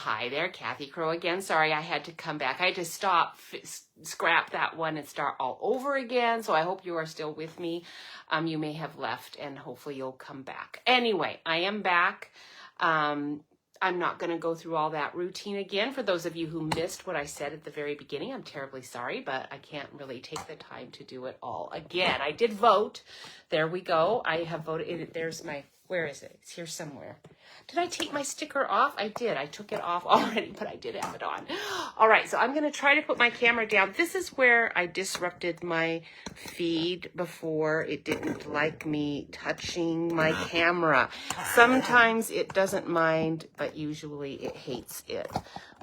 Hi there, Kathy Crow again. Sorry, I had to come back. I had to stop, scrap that one and start all over again. So I hope you are still with me. You may have left and hopefully you'll come back. Anyway, I am back. I'm not going to go through all that routine again. For those of you who missed what I said at the very beginning, I'm terribly sorry, but I can't really take the time to do it all again. I did vote. There we go. I have voted. There's my, where is it? It's here somewhere. Did I take my sticker off? I did. I took it off already, but I did have it on. All right, so I'm going to try to put my camera down. This is where I disrupted my feed before. It didn't like me touching my camera. Sometimes it doesn't mind, but usually it hates it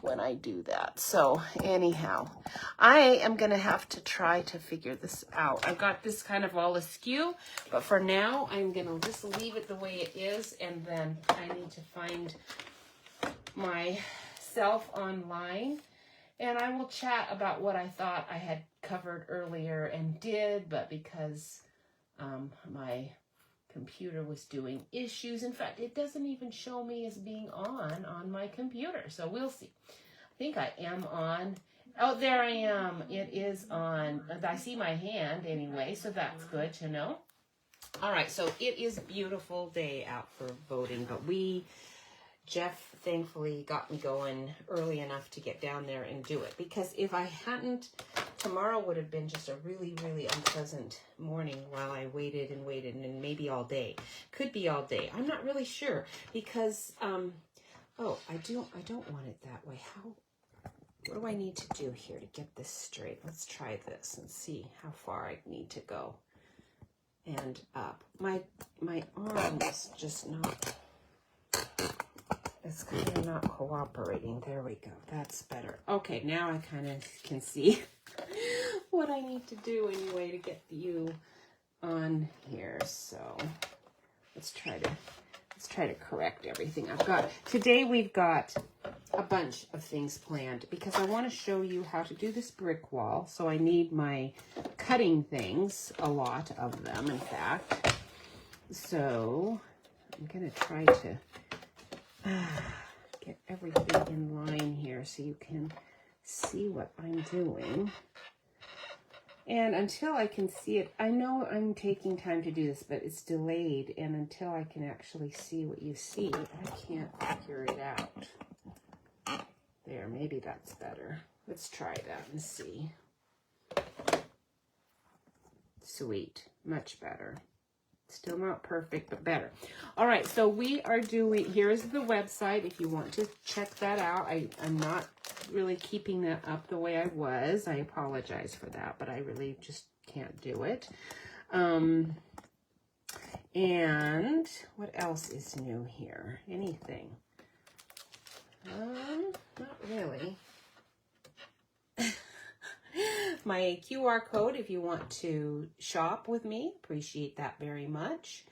when I do that. So anyhow, I am going to have to try to figure this out. I've got this kind of all askew, but for now, I'm going to just leave it the way it is, and then I need to find myself online, and I will chat about what I thought I had covered earlier and did, but because my computer was doing issues. In fact, it doesn't even show me as being on my computer. So we'll see. I think I am on. Oh, there I am. It is on. I see my hand anyway, so that's good to know. All right, so it is a beautiful day out for voting, but Jeff thankfully got me going early enough to get down there and do it, because if I hadn't, tomorrow would have been just a really, really unpleasant morning while I waited and maybe all day. Could be all day. I'm not really sure, because oh, I don't want it that way. What do I need to do here to get this straight? Let's try this and see how far I need to go and up. My arm is just not, it's kind of not cooperating. There we go. That's better. Okay, now I kind of can see what I need to do anyway to get you on here. So let's try to correct everything I've got. Today we've got a bunch of things planned because I want to show you how to do this brick wall. So I need my cutting things, a lot of them, in fact. So I'm going to try to get everything in line here so you can see what I'm doing. And until I can see it, I know I'm taking time to do this, but it's delayed. And until I can actually see what you see, I can't figure it out. There, maybe that's better. Let's try that and see. Sweet, much better. Still not perfect, but better. All right, so we are doing, here's the website if you want to check that out. I'm not really keeping that up the way I was. I apologize for that, but I really just can't do it. And what else is new here? Anything? Not really. My QR code if you want to shop with me. Appreciate that very much.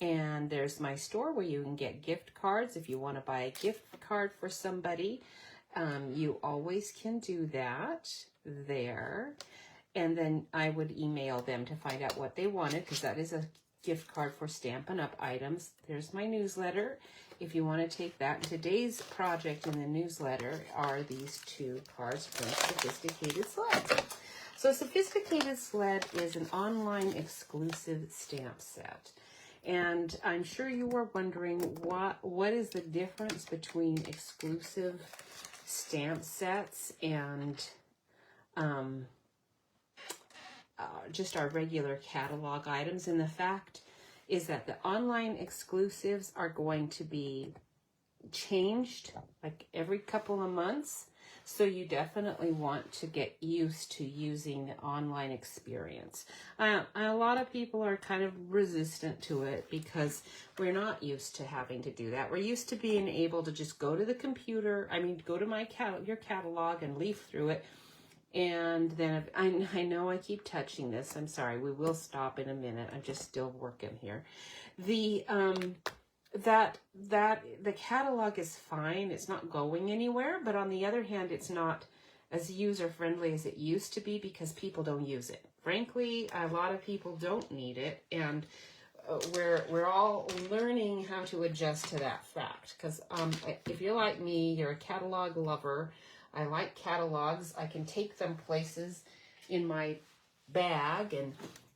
And there's my store where you can get gift cards. If you want to buy a gift card for somebody, you always can do that there. And then I would email them to find out what they wanted, because that is a gift card for Stampin' Up! Items. There's my newsletter if you want to take that. And today's project in the newsletter are these two cards from Sophisticated Sled. So Sophisticated Sled is an online exclusive stamp set. And I'm sure you were wondering what is the difference between exclusive stamp sets and just our regular catalog items. And the fact is that the online exclusives are going to be changed like every couple of months. So you definitely want to get used to using the online experience. A lot of people are kind of resistant to it because we're not used to having to do that. We're used to being able to just go to the computer, go to your catalog and leaf through it. And then I know I keep touching this. I'm sorry. We will stop in a minute. I'm just still working here. The catalog is fine. It's not going anywhere. But on the other hand, it's not as user-friendly as it used to be because people don't use it. Frankly, a lot of people don't need it. And we're all learning how to adjust to that fact. Because if you're like me, you're a catalog lover. I like catalogs. I can take them places in my bag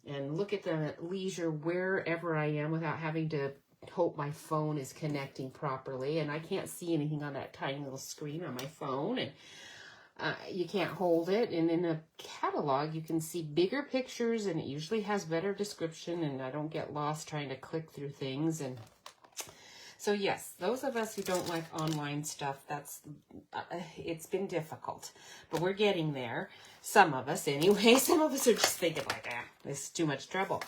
and look at them at leisure wherever I am without having to hope my phone is connecting properly. And I can't see anything on that tiny little screen on my phone, and you can't hold it. And in a catalog, you can see bigger pictures, and it usually has better description, and I don't get lost trying to click through things. And so yes, those of us who don't like online stuff, it's been difficult, but we're getting there. Some of us anyway. Some of us are just thinking like, this is too much trouble.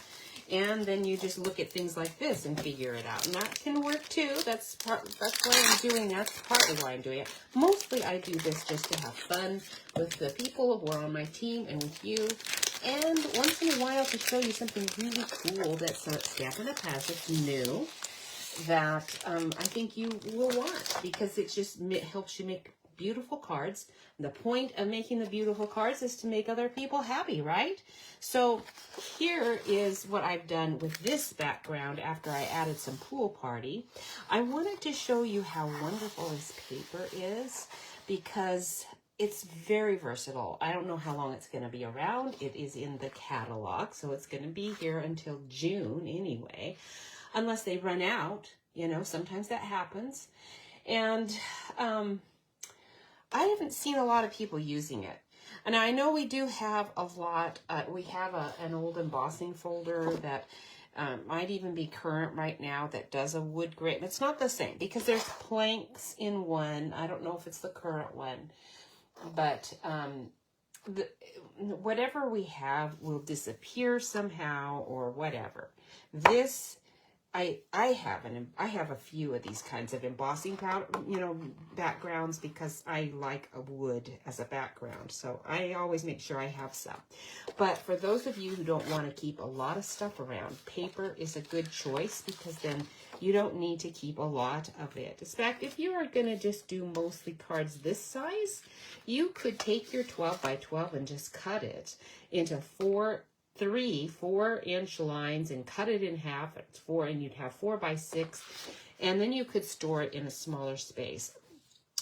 And then you just look at things like this and figure it out. And that can work too. That's why I'm doing that. That's partly why I'm doing it. Mostly I do this just to have fun with the people who are on my team and with you. And once in a while to show you something really cool that's Stampin' Up! Has. It's new. That I think you will want, because it just helps you make beautiful cards. The point of making the beautiful cards is to make other people happy, right? So here is what I've done with this background after I added some pool party. I wanted to show you how wonderful this paper is, because it's very versatile. I don't know how long it's going to be around. It is in the catalog, so it's going to be here until June anyway. Unless they run out, sometimes that happens. And I haven't seen a lot of people using it. And I know we do have a lot. We have an old embossing folder that might even be current right now that does a wood grain. It's not the same because there's planks in one. I don't know if it's the current one. But whatever we have will disappear somehow or whatever. This... I have a few of these kinds of embossing powder, backgrounds, because I like a wood as a background. So I always make sure I have some. But for those of you who don't want to keep a lot of stuff around, paper is a good choice, because then you don't need to keep a lot of it. In fact, if you are going to just do mostly cards this size, you could take your 12 by 12 and just cut it into 4-inch lines and cut it in half. It's 4, and you'd have 4 by 6, and then you could store it in a smaller space.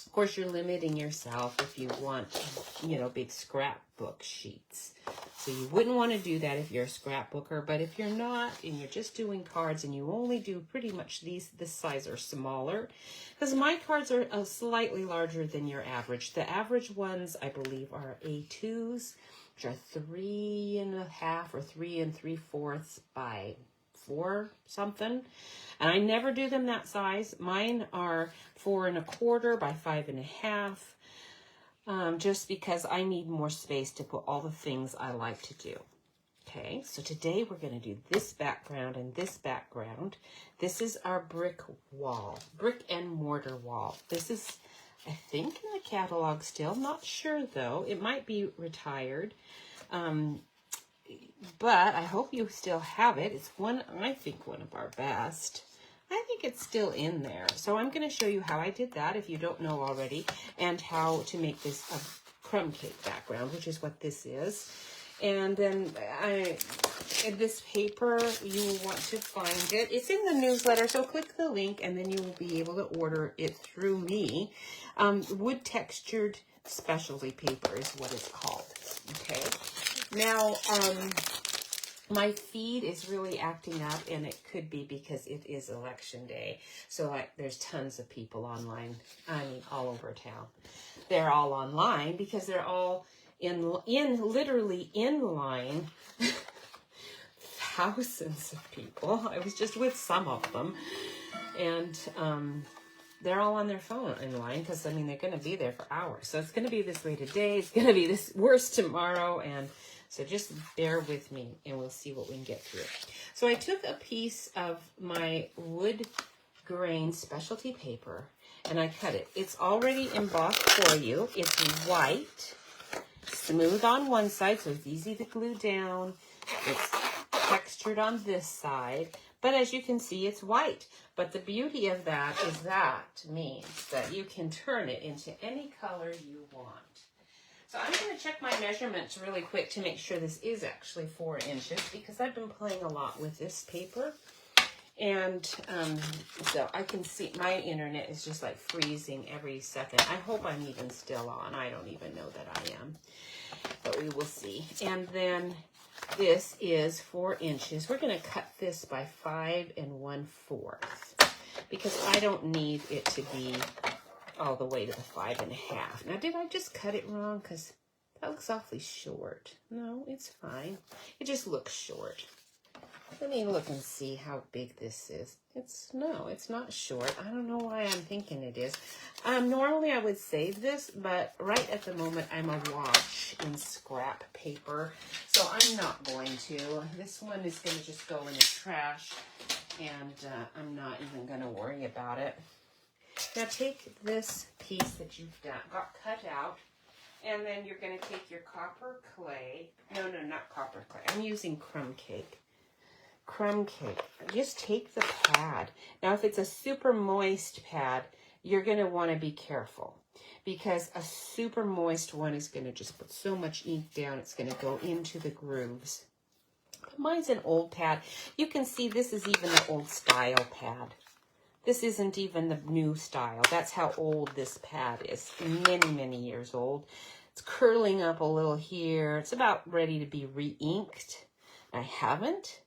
Of course, you're limiting yourself if you want, big scrapbook sheets. So you wouldn't want to do that if you're a scrapbooker. But if you're not, and you're just doing cards, and you only do pretty much this size or smaller, because my cards are slightly larger than your average. The average ones, I believe, are A2s. Which are 3.5 or 3 3/4 by 4 something. And I never do them that size. Mine are 4 1/4 by 5.5. Just because I need more space to put all the things I like to do. Okay, so today we're going to do this background and this background. This is our brick wall, brick and mortar wall. This is, I think, in the catalog still. Not sure, though. It might be retired. But I hope you still have it. It's I think one of our best. I think it's still in there. So I'm going to show you how I did that, if you don't know already, and how to make this a crumb cake background, which is what this is. And then in this paper, you will want to find it. It's in the newsletter, so click the link, and then you will be able to order it through me. Wood textured specialty paper is what it's called. Okay. Now, my feed is really acting up, and it could be because it is election day. So there's tons of people online. I mean, all over town. They're all online because they're all literally in line. Thousands of people. I was just with some of them, and they're all on their phone in line, because they're going to be there for hours. So it's going to be this way today. It's going to be this worse tomorrow, and so just bear with me, and we'll see what we can get through. So I took a piece of my wood grain specialty paper, and I cut it. It's already embossed for you. It's white, smooth on one side, so it's easy to glue down. It's textured on this side, but as you can see, it's white. But the beauty of that is that means that you can turn it into any color you want. So I'm going to check my measurements really quick to make sure this is actually 4 inches, because I've been playing a lot with this paper. And so I can see my internet is just like freezing every second. I hope I'm even still on. I don't even know that I am, but we will see. And then this is 4 inches. We're going to cut this by 5 1/4 because I don't need it to be all the way to the 5 1/2. Now, did I just cut it wrong? Because that looks awfully short. No, it's fine. It just looks short. Let me look and see how big this is. No, it's not short. I don't know why I'm thinking it is. Normally I would save this, but right at the moment I'm awash in scrap paper, so I'm not going to. This one is going to just go in the trash, and I'm not even going to worry about it. Now take this piece that you've got cut out, and then you're going to take your copper clay. No, not copper clay. I'm using crumb cake. Crumb cake. Just take the pad. Now, if it's a super moist pad, you're going to want to be careful because a super moist one is going to just put so much ink down, it's going to go into the grooves. Mine's an old pad. You can see this is even the old style pad. This isn't even the new style. That's how old this pad is. Many, many years old. It's curling up a little here. It's about ready to be re-inked. I haven't.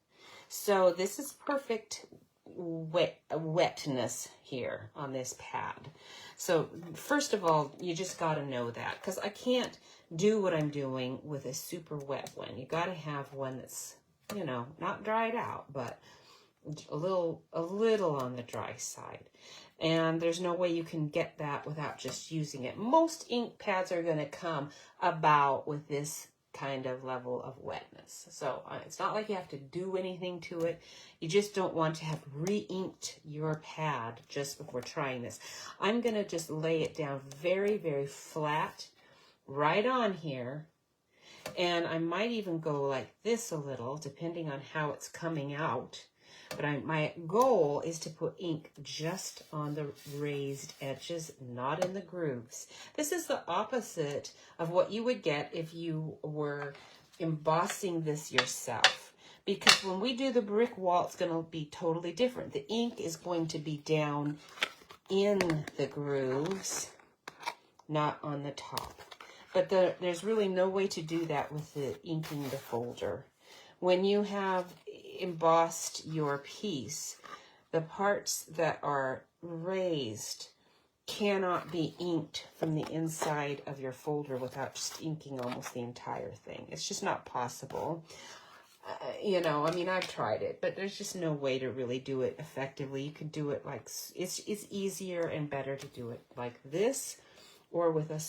So this is perfect wetness here on this pad. So first of all, you just got to know that because I can't do what I'm doing with a super wet one. You got to have one that's, you know, not dried out, but a little on the dry side. And there's no way you can get that without just using it. Most ink pads are going to come about with this kind of level of wetness. So it's not like you have to do anything to it. You just don't want to have re-inked your pad just before trying this. I'm going to just lay it down very, very flat right on here. And I might even go like this a little, depending on how it's coming out. But my goal is to put ink just on the raised edges, not in the grooves. This is the opposite of what you would get if you were embossing this yourself. Because when we do the brick wall, it's going to be totally different. The ink is going to be down in the grooves, not on the top. But there's really no way to do that with the inking the folder. When you have embossed your piece, the parts that are raised cannot be inked from the inside of your folder without just inking almost the entire thing. It's just not possible. You know, I mean, I've tried it, but there's just no way to really do it effectively. You could do it like, it's easier and better to do it like this, or with a,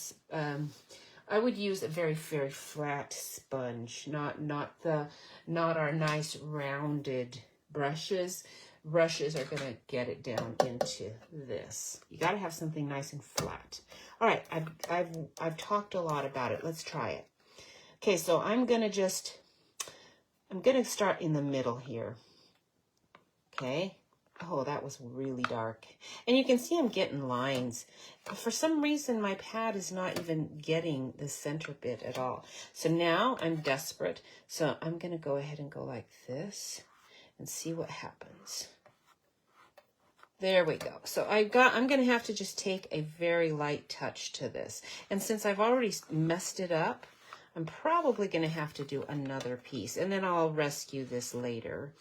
I would use a very, very flat sponge, not our nice rounded brushes. Brushes are going to get it down into this. You got to have something nice and flat. All right, I've talked a lot about it. Let's try it. Okay, so I'm going to start in the middle here. Okay. Oh, that was really dark. And you can see I'm getting lines. For some reason, my pad is not even getting the center bit at all. So now I'm desperate. So I'm going to go ahead and go like this and see what happens. There we go. So I'm going to have to just take a very light touch to this. And since I've already messed it up, I'm probably going to have to do another piece. And then I'll rescue this later.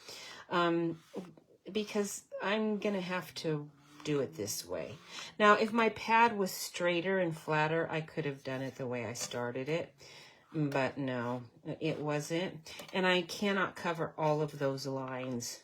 Because I'm going to have to do it this way. Now, if my pad was straighter and flatter, I could have done it the way I started it. But no, it wasn't. And I cannot cover all of those lines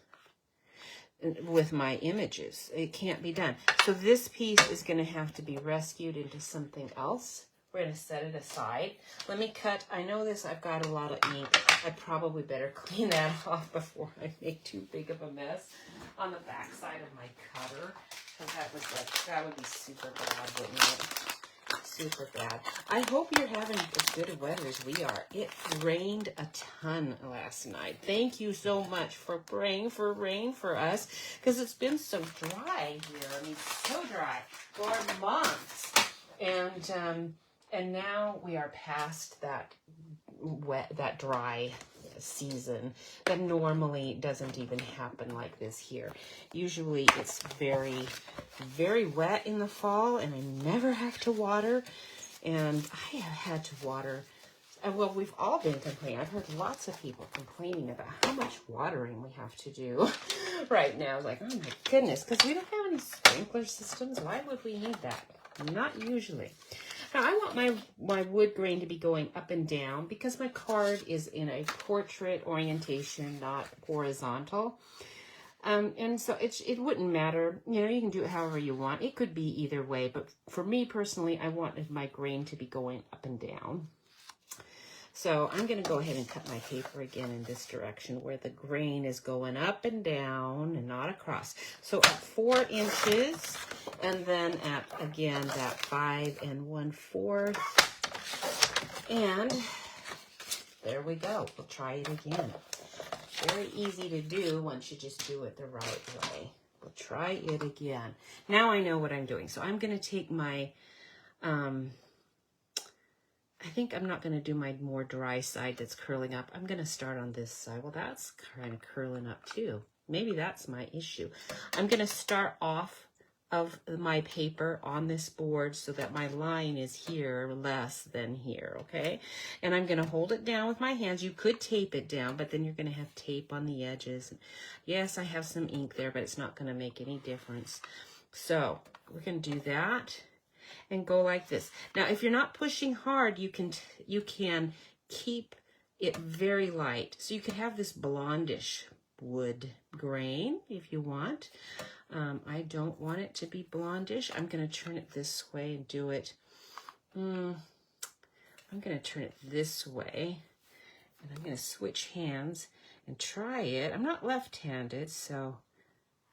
with my images. It can't be done. So this piece is going to have to be rescued into something else. We're going to set it aside. Let me cut. I know this, I've got a lot of ink. I probably better clean that off before I make too big of a mess on the back side of my cutter. Because that would be super bad, wouldn't it? Super bad. I hope you're having as good weather as we are. It rained a ton last night. Thank you so much for praying for rain for us. Because it's been so dry here. I mean, so dry for months. And now we are past that dry season that normally doesn't even happen like this here. Usually it's very, very wet in the fall, and I never have to water. And I have had to water. Well, we've all been complaining. I've heard lots of people complaining about how much watering we have to do right now. Like, oh my goodness, because we don't have any sprinkler systems. Why would we need that? Not usually. Now, I want my wood grain to be going up and down because my card is in a portrait orientation, not horizontal. And so it wouldn't matter. You know, you can do it however you want. It could be either way. But for me personally, I wanted my grain to be going up and down. So I'm going to go ahead and cut my paper again in this direction where the grain is going up and down and not across. So at 4 inches, and then at, again, that 5 1/4. And there we go. We'll try it again. Very easy to do once you just do it the right way. We'll try it again. Now I know what I'm doing. So I'm going to take my... I think I'm not going to do my more dry side that's curling up. I'm going to start on this side. Well, that's kind of curling up too. Maybe that's my issue. I'm going to start off of my paper on this board so that my line is here less than here, okay? And I'm going to hold it down with my hands. You could tape it down, but then you're going to have tape on the edges. Yes, I have some ink there, but it's not going to make any difference. So we're going to do that. And go like this. Now, if you're not pushing hard, you can keep it very light. So you could have this blondish wood grain if you want. I don't want it to be blondish. I'm going to turn it this way and do it. I'm going to turn it this way. And I'm going to switch hands and try it. I'm not left-handed, so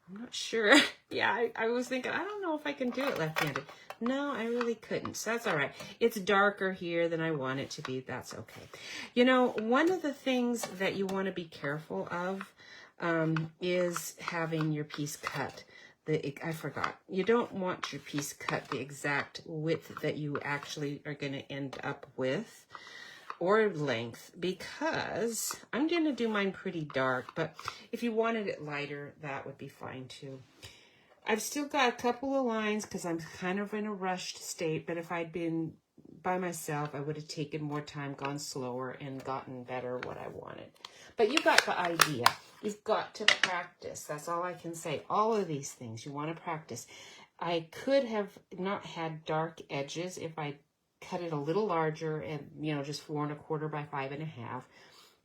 I'm not sure. Yeah, I was thinking, I don't know if I can do it left-handed. No, I really couldn't. So that's all right. It's darker here than I want it to be. That's okay. You know, one of the things that you want to be careful of is having your piece cut. I forgot. You don't want your piece cut the exact width that you actually are going to end up with, or length, because I'm going to do mine pretty dark, but if you wanted it lighter, that would be fine too. I've still got a couple of lines because I'm kind of in a rushed state, but if I'd been by myself, I would have taken more time, gone slower, and gotten better what I wanted. But you got the idea. You've got to practice. That's all I can say. All of these things, you want to practice. I could have not had dark edges if I cut it a little larger and, you know, just 4 1/4 by 5 1/2.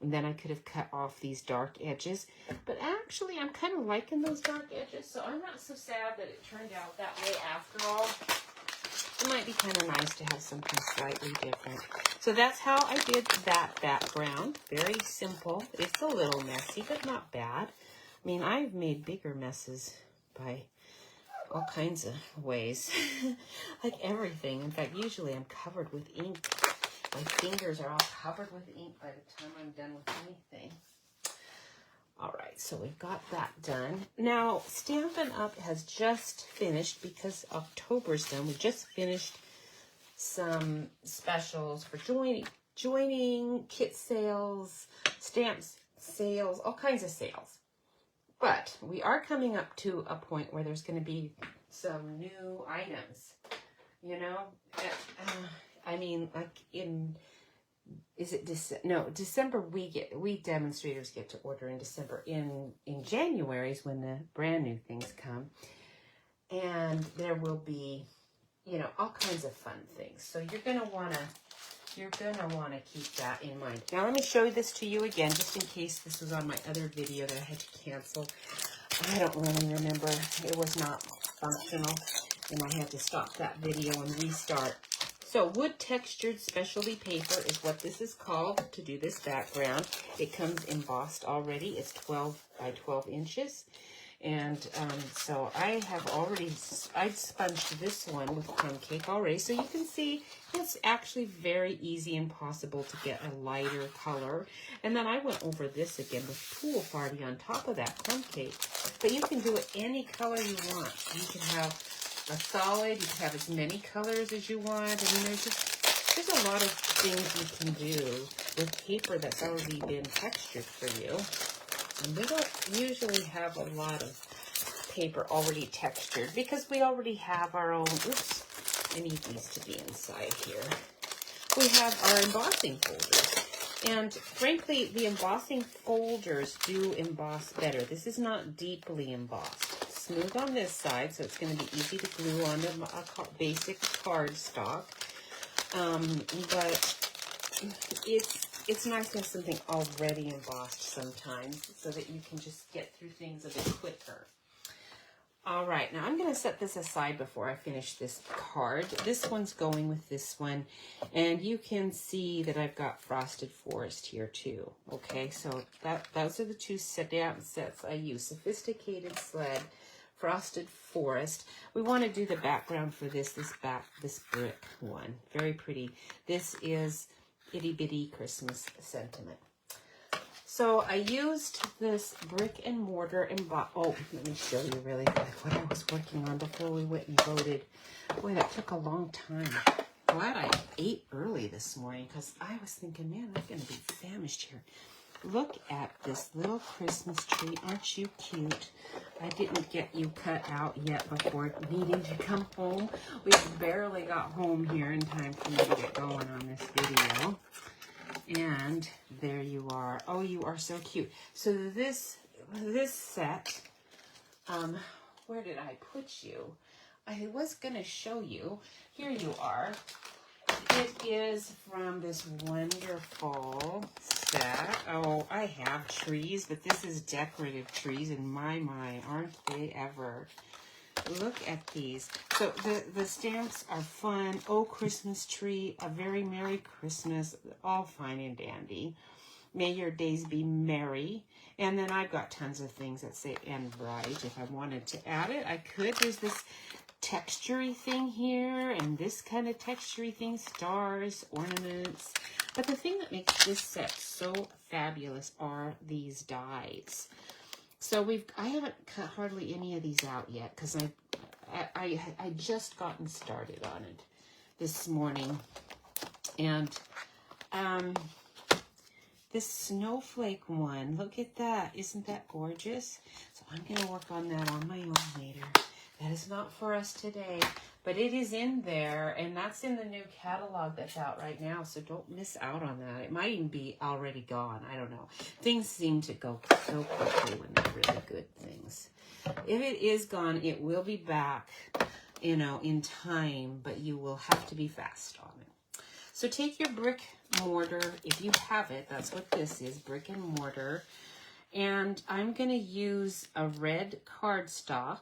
And then I could have cut off these dark edges. But actually, I'm kind of liking those dark edges, so I'm not so sad that it turned out that way after all. It might be kind of nice to have something slightly different. So that's how I did that background. Very simple. It's a little messy, but not bad. I mean, I've made bigger messes by all kinds of ways. Like everything. In fact, usually I'm covered with ink. My fingers are all covered with ink by the time I'm done with anything. All right, so we've got that done. Now, Stampin' Up! Has just finished, because October's done, we just finished some specials for joining, kit sales, stamps sales, all kinds of sales. But we are coming up to a point where there's going to be some new items, you know? I mean, like in, is it December? We demonstrators get to order in December. In January is when the brand new things come, and there will be, you know, all kinds of fun things. So you're gonna wanna keep that in mind. Now let me show this to you again, just in case this was on my other video that I had to cancel. I don't really remember. It was not functional, and I had to stop that video and restart. So wood textured specialty paper is what this is called to do this background. It comes embossed already. It's 12 by 12 inches. And so I'd sponged this one with crumb cake already. So you can see it's actually very easy and possible to get a lighter color. And then I went over this again with Pool Party on top of that crumb cake. But you can do it any color you want. You can have a solid, you can have as many colors as you want. I mean, there's There's a lot of things you can do with paper that's already been textured for you. And we don't usually have a lot of paper already textured because we already have our own, oops, I need these to be inside here. We have our embossing folders. And frankly, the embossing folders do emboss better. This is not deeply embossed. It's smooth on this side, so it's going to be easy to glue onto a basic cardstock. But it's nice to have something already embossed sometimes so that you can just get through things a bit quicker. All right, now I'm going to set this aside before I finish this card. This one's going with this one, and you can see that I've got Frosted Forest here too. Okay, so those are the two sets I use. Sophisticated Sled, Frosted Forest. We want to do the background for this brick one. Very pretty. This is Itty Bitty Christmas Sentiment. So I used this brick and mortar oh, let me show you really quick what I was working on before we went and voted. Boy, that took a long time. Glad I ate early this morning because I was thinking, man, I'm going to be famished here. Look at this little Christmas tree. Aren't you cute? I didn't get you cut out yet before needing to come home. We barely got home here in time for me to get going on this video. And there you are. Oh, you are so cute. So this set, where did I put you? I was going to show you. Here you are. It is from this wonderful set. Oh, I have trees, but this is decorative trees, and my, aren't they ever? Look at these. So the stamps are fun. Oh, Christmas tree, a very Merry Christmas, all fine and dandy. May your days be merry. And then I've got tons of things that say and bright. If I wanted to add it, I could. There's this textury thing here and this kind of textury thing, stars, ornaments. But the thing that makes this set so fabulous are these dies. So I haven't cut hardly any of these out yet because I just gotten started on it this morning. And this snowflake one, look at that. Isn't that gorgeous? So I'm going to work on that on my own later. That is not for us today, but it is in there, and that's in the new catalog that's out right now, so don't miss out on that. It might even be already gone. I don't know. Things seem to go so quickly when they're really good things. If it is gone, it will be back, you know, in time, but you will have to be fast on it. So take your brick mortar, if you have it, that's what this is, brick and mortar, and I'm going to use a red cardstock.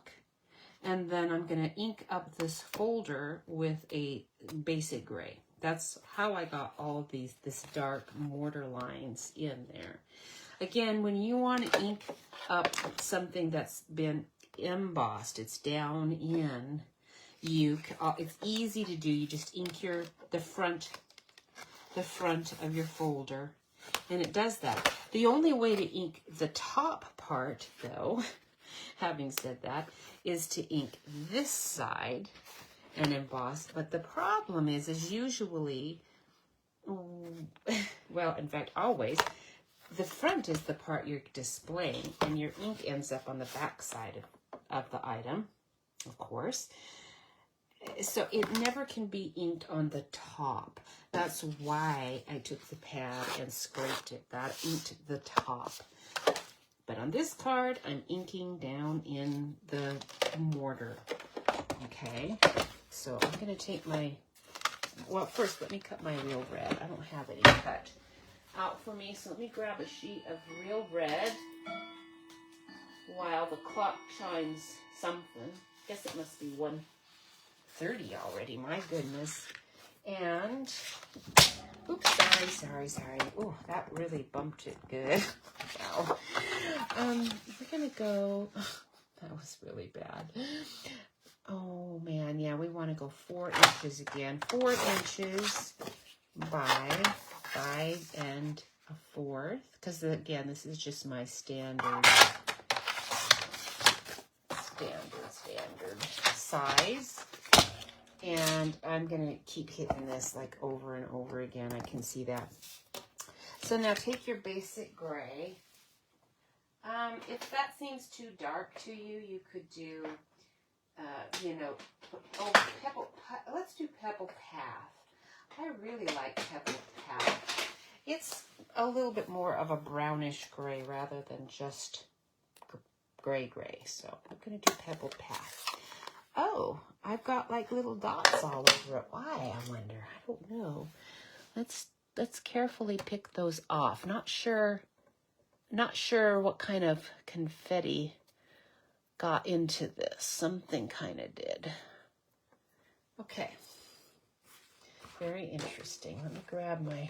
And then I'm going to ink up this folder with a basic gray. That's how I got all of this dark mortar lines in there. Again, when you want to ink up something that's been embossed, it's down in, it's easy to do. You just ink the front of your folder, and it does that. The only way to ink the top part, though, having said that, is to ink this side and emboss. But the problem is usually, well, in fact, always, the front is the part you're displaying, and your ink ends up on the back side of the item, of course. So it never can be inked on the top. That's why I took the pad and scraped it. That inked the top. But on this card, I'm inking down in the mortar, okay? So I'm going to take well, first, let me cut my real red. I don't have any cut out for me, so let me grab a sheet of real red while the clock chimes something. Guess it must be 1:30 already, my goodness. And, oops, sorry. Oh, that really bumped it good. Wow. We're going to go, that was really bad. Oh, man, yeah, we want to go 4 inches again. 4 inches by 5 1/4. Because, again, this is just my standard size. And I'm going to keep hitting this like over and over again. I can see that. So now take your basic gray. If that seems too dark to you, you could do, you know, let's do Pebble Path. I really like Pebble Path. It's a little bit more of a brownish gray rather than just gray. So I'm going to do Pebble Path. Oh, I've got like little dots all over it. Why, I wonder? I don't know. Let's carefully pick those off. Not sure what kind of confetti got into this. Something kind of did. Okay. Very interesting. Let me grab my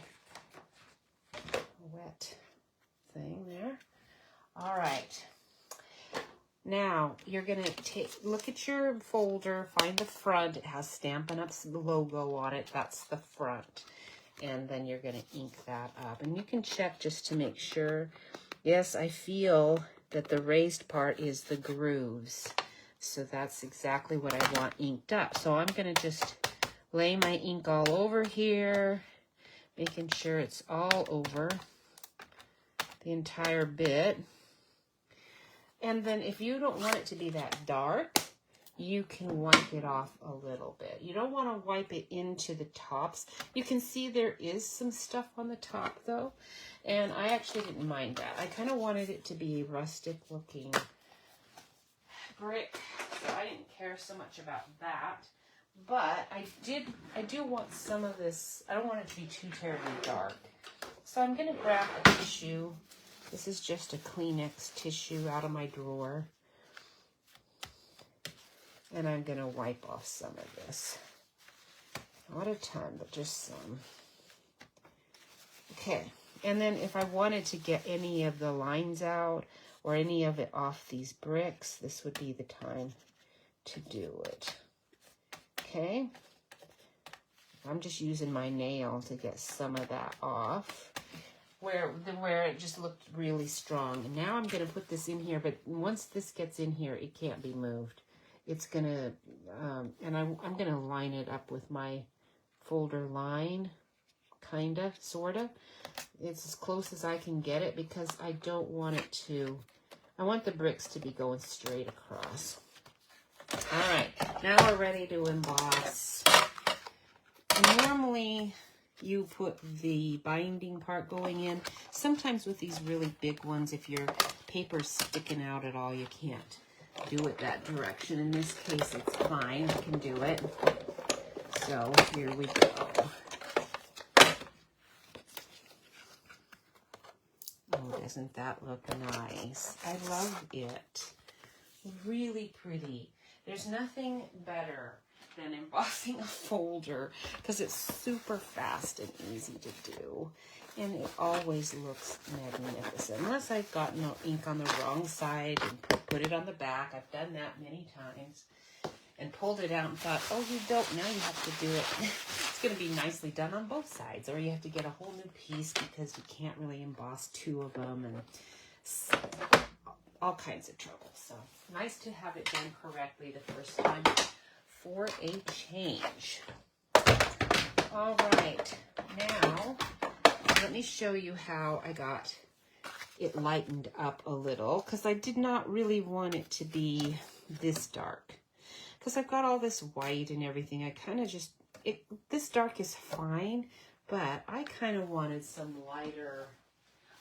wet thing there. All right. Now, you're going to look at your folder, find the front. It has Stampin' Up's logo on it. That's the front. And then you're going to ink that up. And you can check just to make sure. Yes, I feel that the raised part is the grooves. So that's exactly what I want inked up. So I'm going to just lay my ink all over here, making sure it's all over the entire bit. And then if you don't want it to be that dark, you can wipe it off a little bit. You don't want to wipe it into the tops. You can see there is some stuff on the top though. And I actually didn't mind that. I kind of wanted it to be rustic looking brick. So I didn't care so much about that. But I do want some of this. I don't want it to be too terribly dark. So I'm going to grab a tissue. This is just a Kleenex tissue out of my drawer. And I'm going to wipe off some of this. Not a ton, but just some. Okay. And then if I wanted to get any of the lines out or any of it off these bricks, this would be the time to do it. Okay. I'm just using my nail to get some of that off. Where it just looked really strong. And now I'm going to put this in here, but once this gets in here, it can't be moved. It's going to, and I'm going to line it up with my folder line, kind of, sort of. It's as close as I can get it because I don't want it to, I want the bricks to be going straight across. All right, now we're ready to emboss. Normally, you put the binding part going in. Sometimes with these really big ones, if your paper's sticking out at all, you can't do it that direction. In this case, it's fine. I can do it. So here we go. Oh, doesn't that look nice? I love it. Really pretty. There's nothing better than embossing a folder because it's super fast and easy to do, and it always looks magnificent. Unless I've got no ink on the wrong side and put it on the back. I've done that many times and pulled it out and thought, oh, you don't, now you have to do it. It's going to be nicely done on both sides, or you have to get a whole new piece because you can't really emboss two of them, and all kinds of trouble. So nice to have it done correctly the first time. For a change. All right, now let me show you how I got it lightened up a little, because I did not really want it to be this dark, because I've got all this white and everything. I kind of just, this dark is fine, but I kind of wanted some lighter,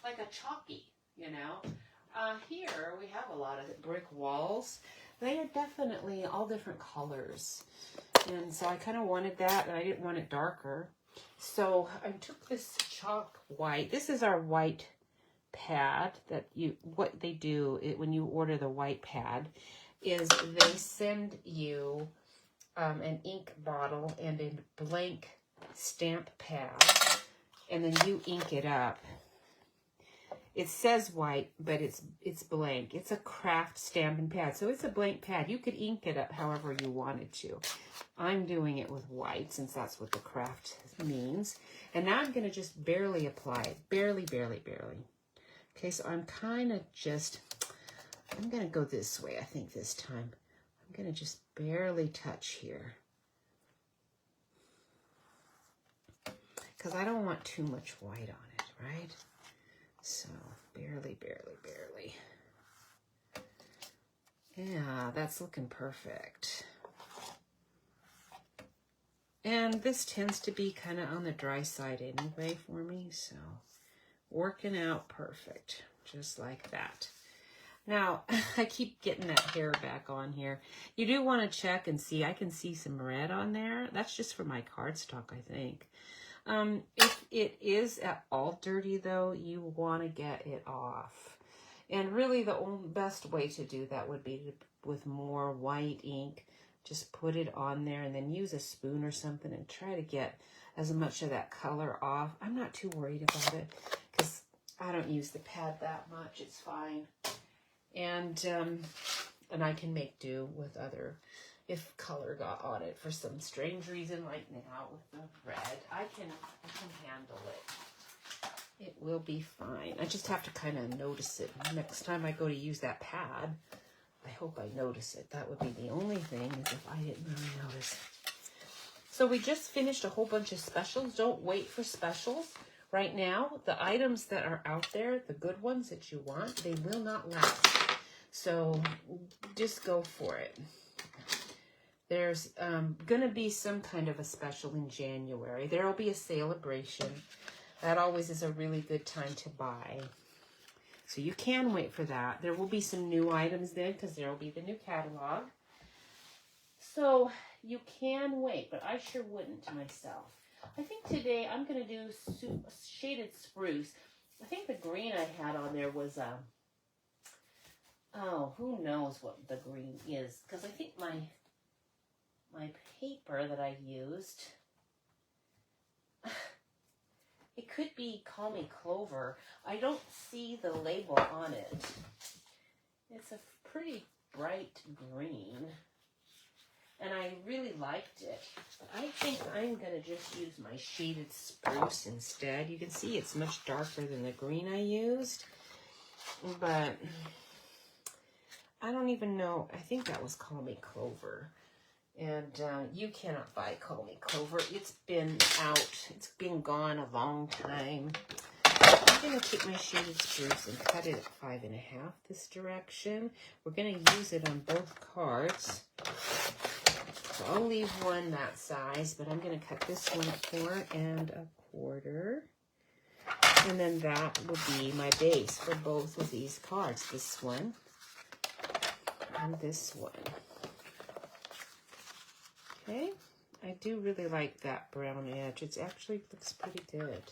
like a chalky, you know. Here we have a lot of brick walls. They are definitely all different colors. And so I kind of wanted that, and I didn't want it darker. So I took this chalk white. This is our white pad that what they do when you order the white pad is they send you an ink bottle and a blank stamp pad, and then you ink it up. It says white, but it's blank. It's a craft stamping pad, so it's a blank pad. You could ink it up however you wanted to. I'm doing it with white since that's what the craft means. And now I'm going to just barely apply it. Barely. Okay, so I'm kind of just, I'm going to go this way, I think, this time. I'm going to just barely touch here. because I don't want too much white on it, right? So barely, barely, barely. Yeah, that's looking perfect. And this tends to be kind of on the dry side anyway for me, so working out perfect, just like that. Now, I keep getting that hair back on here. You do want to check and see. I can see some red on there. That's just for my cardstock, I think. If it is at all dirty, though, you want to get it off. And really, the only best way to do that would be with more white ink. Just put it on there and then use a spoon or something and try to get as much of that color off. I'm not too worried about it because I don't use the pad that much. It's fine. And I can make do with other, if color got on it for some strange reason like now with the red, I can handle it. It will be fine. I just have to kind of notice it. Next time I go to use that pad, I hope I notice it. That would be the only thing, is if I didn't really notice it. So we just finished a whole bunch of specials. Don't wait for specials. Right now, the items that are out there, the good ones that you want, they will not last. So just go for it. There's going to be some kind of a special in January. There will be a celebration. That always is a really good time to buy. So you can wait for that. There will be some new items then because there will be the new catalog. So you can wait, but I sure wouldn't myself. I think today I'm going to do shaded spruce. I think the green I had on there was, oh, who knows what the green is. Because I think my paper that I used, it could be Call Me Clover. I don't see the label on it. It's a pretty bright green. And I really liked it. But I think I'm going to just use my shaded spruce instead. You can see it's much darker than the green I used. But I don't even know. I think that was Call Me Clover. And you cannot buy Call Me Clover. It's been out. It's been gone a long time. I'm going to take my shaded spruce and cut it at 5.5 this direction. We're going to use it on both cards. So I'll leave one that size, but I'm going to cut this one at 4 1/4. And then that will be my base for both of these cards. This one and this one. Okay, I do really like that brown edge. It actually looks pretty good.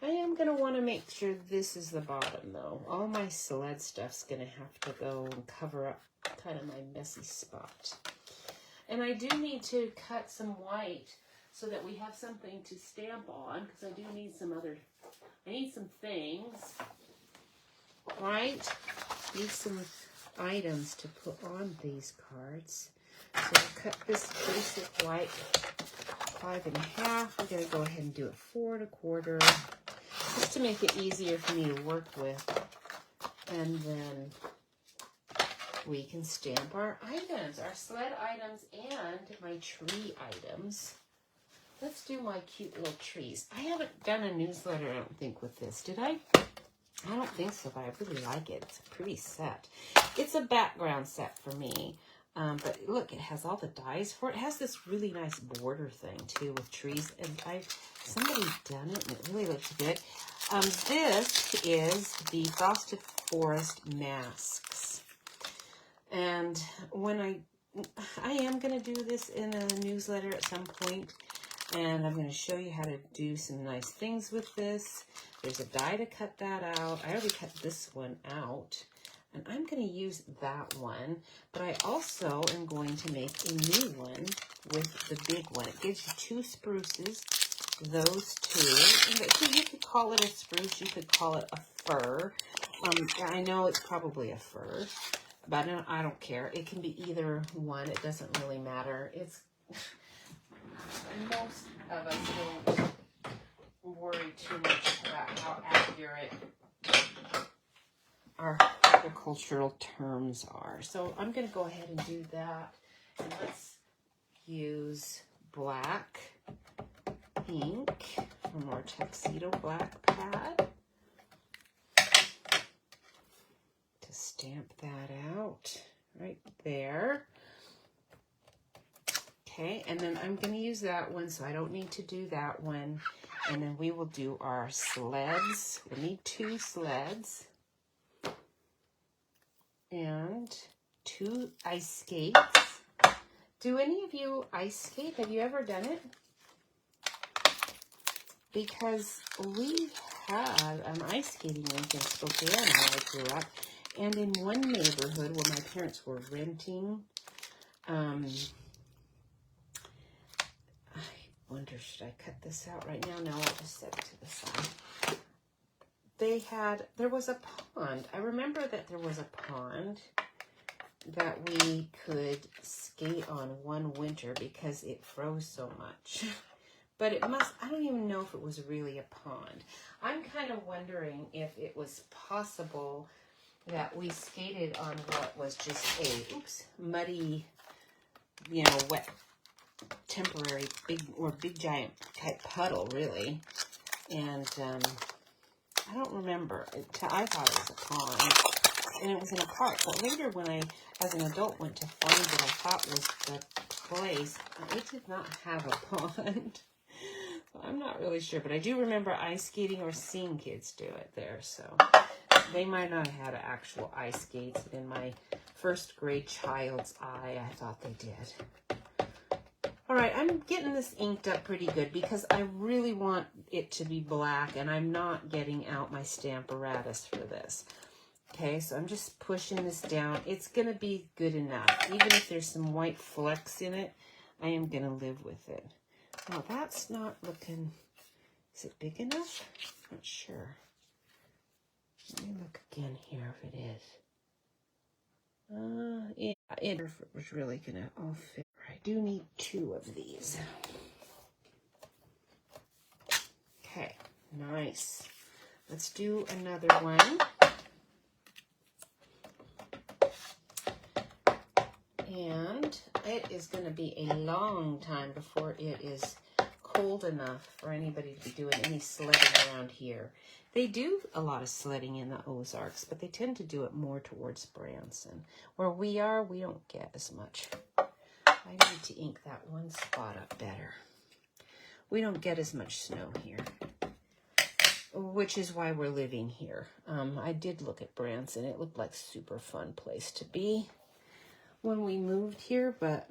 I am going to want to make sure this is the bottom, though. All my Sled stuff's going to have to go and cover up kind of my messy spot. And I do need to cut some white so that we have something to stamp on, because I do need some other, I need some things, right? Need some items to put on these cards. So we'll cut this basic white 5.5. We're going to go ahead and do it 4 1/4, just to make it easier for me to work with. And then we can stamp our items, our Sled items and my tree items. Let's do my cute little trees. I haven't done a newsletter, I don't think, with this. Did I? I don't think so, but I really like it. It's a pretty set. It's a background set for me. But look, it has all the dies for it. It has this really nice border thing, too, with trees. And somebody's done it, and it really looks good. This is the Frosted Forest masks. And when I am going to do this in a newsletter at some point, and I'm going to show you how to do some nice things with this. There's a die to cut that out. I already cut this one out, and I'm going to use that one, but I also am going to make a new one with the big one. It gives you 2 spruces, those 2. And you could call it a spruce, you could call it a fir. I know it's probably a fir, but I don't care. It can be either one. It doesn't really matter. It's most of us don't worry too much about how accurate our agricultural terms are. So I'm going to go ahead and do that. And let's use black ink. One more tuxedo black pad to stamp that out right there. Okay, and then I'm going to use that one, so I don't need to do that one. And then we will do our sleds. We need 2 sleds and 2 ice skates. Do any of you ice skate? Have you ever done it? Because we had an ice skating rink in Spokane where I grew up. And in one neighborhood where my parents were renting, I wonder, should I cut this out right now? No, I'll just set it to the side. There was a pond. I remember that there was a pond that we could skate on one winter because it froze so much. But it must, I don't even know if it was really a pond. I'm kind of wondering if it was possible that we skated on what was just a, muddy, wet, temporary, big giant type puddle, really. And I don't remember. I thought it was a pond. And it was in a park. But later when I, as an adult, went to find what I thought was the place, it did not have a pond. So I'm not really sure. But I do remember ice skating or seeing kids do it there. So they might not have had actual ice skates. In my first grade child's eye, I thought they did. All right, I'm getting this inked up pretty good because I really want it to be black, and I'm not getting out my Stamparatus for this. Okay, so I'm just pushing this down. It's going to be good enough. Even if there's some white flecks in it, I am going to live with it. Now, that's not looking... Is it big enough? Not sure. Let me look again here if it is. Yeah, it was really going to all fit. I do need 2 of these. Okay, nice. Let's do another one. And it is going to be a long time before it is cold enough for anybody to be doing any sledding around here. They do a lot of sledding in the Ozarks, but they tend to do it more towards Branson. Where we are, we don't get as much. I need to ink that one spot up better. We don't get as much snow here, which is why we're living here. I did look at Branson. It looked like a super fun place to be when we moved here, but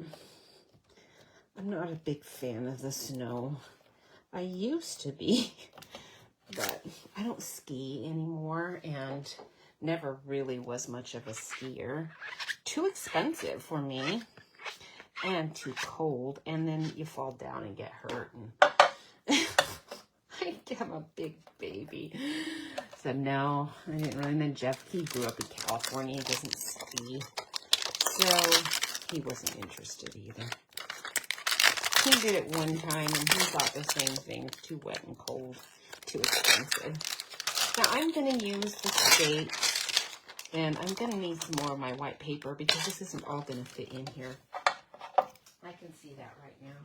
I'm not a big fan of the snow. I used to be, but I don't ski anymore and never really was much of a skier. Too expensive for me. And too cold, and then you fall down and get hurt. And I'm a big baby. So no, I didn't really. And then Jeff, he grew up in California. He doesn't ski. So he wasn't interested either. He did it one time, and he thought the same thing. Too wet and cold. Too expensive. Now I'm going to use the skate, and I'm going to need some more of my white paper because this isn't all going to fit in here. I can see that right now.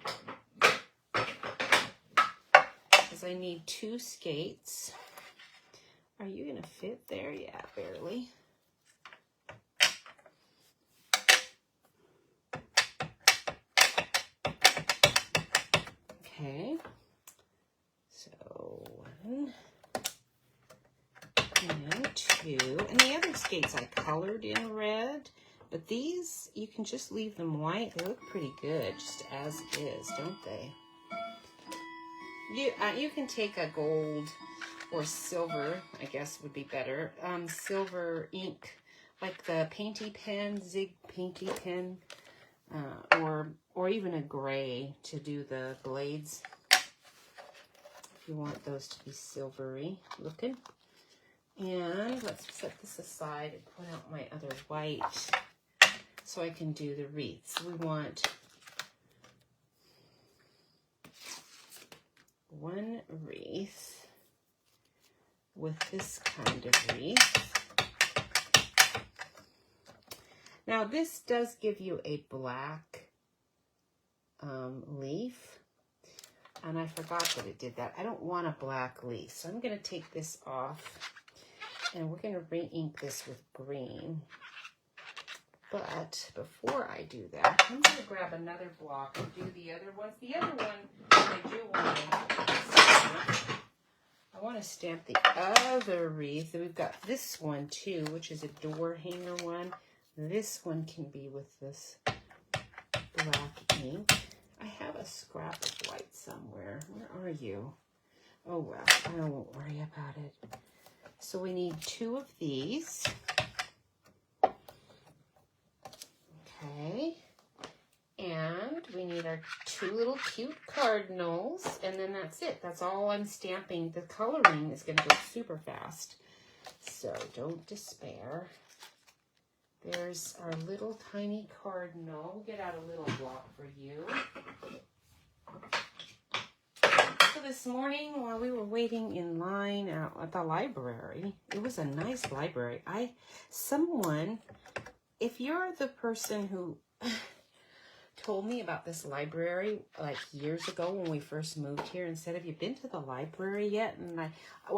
Because I need 2 skates. Are you going to fit there? Yeah, barely. Okay. So 1 and 2. And the other skates I colored in red. But these, you can just leave them white. They look pretty good, just as is, don't they? You can take a gold or silver, I guess would be better. Silver ink, like the painty pen, Zig painty pen, or even a gray to do the blades. If you want those to be silvery looking. And let's set this aside and put out my other white, so I can do the wreaths. We want 1 wreath with this kind of wreath. Now this does give you a black leaf. and I forgot that it did that. I don't want a black leaf, so I'm going to take this off, and we're going to re-ink this with green. But before I do that, I'm going to grab another block and do the other ones. The other one, I do want to stamp. I want to stamp the other wreath. We've got this one too, which is a door hanger one. This one can be with this black ink. I have a scrap of white somewhere. Where are you? Oh well, I won't worry about it. So we need 2 of these. Okay. And we need our 2 little cute cardinals, and then that's it. That's all I'm stamping. The coloring is going to go super fast, so don't despair. There's our little tiny cardinal. We'll get out a little block for you. So this morning, while we were waiting in line out at the library, it was a nice library. Someone, if you're the person who told me about this library like years ago when we first moved here and said, have you been to the library yet? And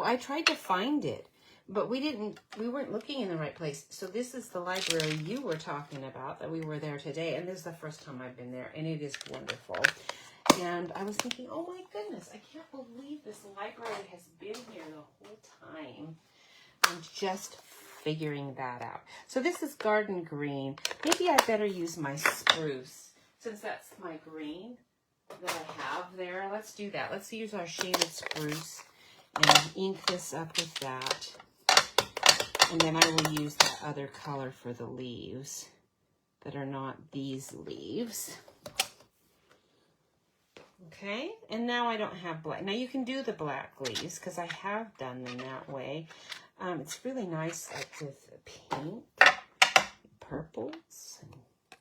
I tried to find it, but we weren't looking in the right place. So this is the library you were talking about, that we were there today. And this is the first time I've been there, and it is wonderful. And I was thinking, oh my goodness, I can't believe this library has been here the whole time. I'm just figuring that out. So this is garden green. Maybe I better use my spruce, since that's my green that I have there. Let's do that. Let's use our shaded spruce and ink this up with that. And then I will use that other color for the leaves that are not these leaves. Okay, and now I don't have black. Now you can do the black leaves because I have done them that way. It's really nice with pink, purples.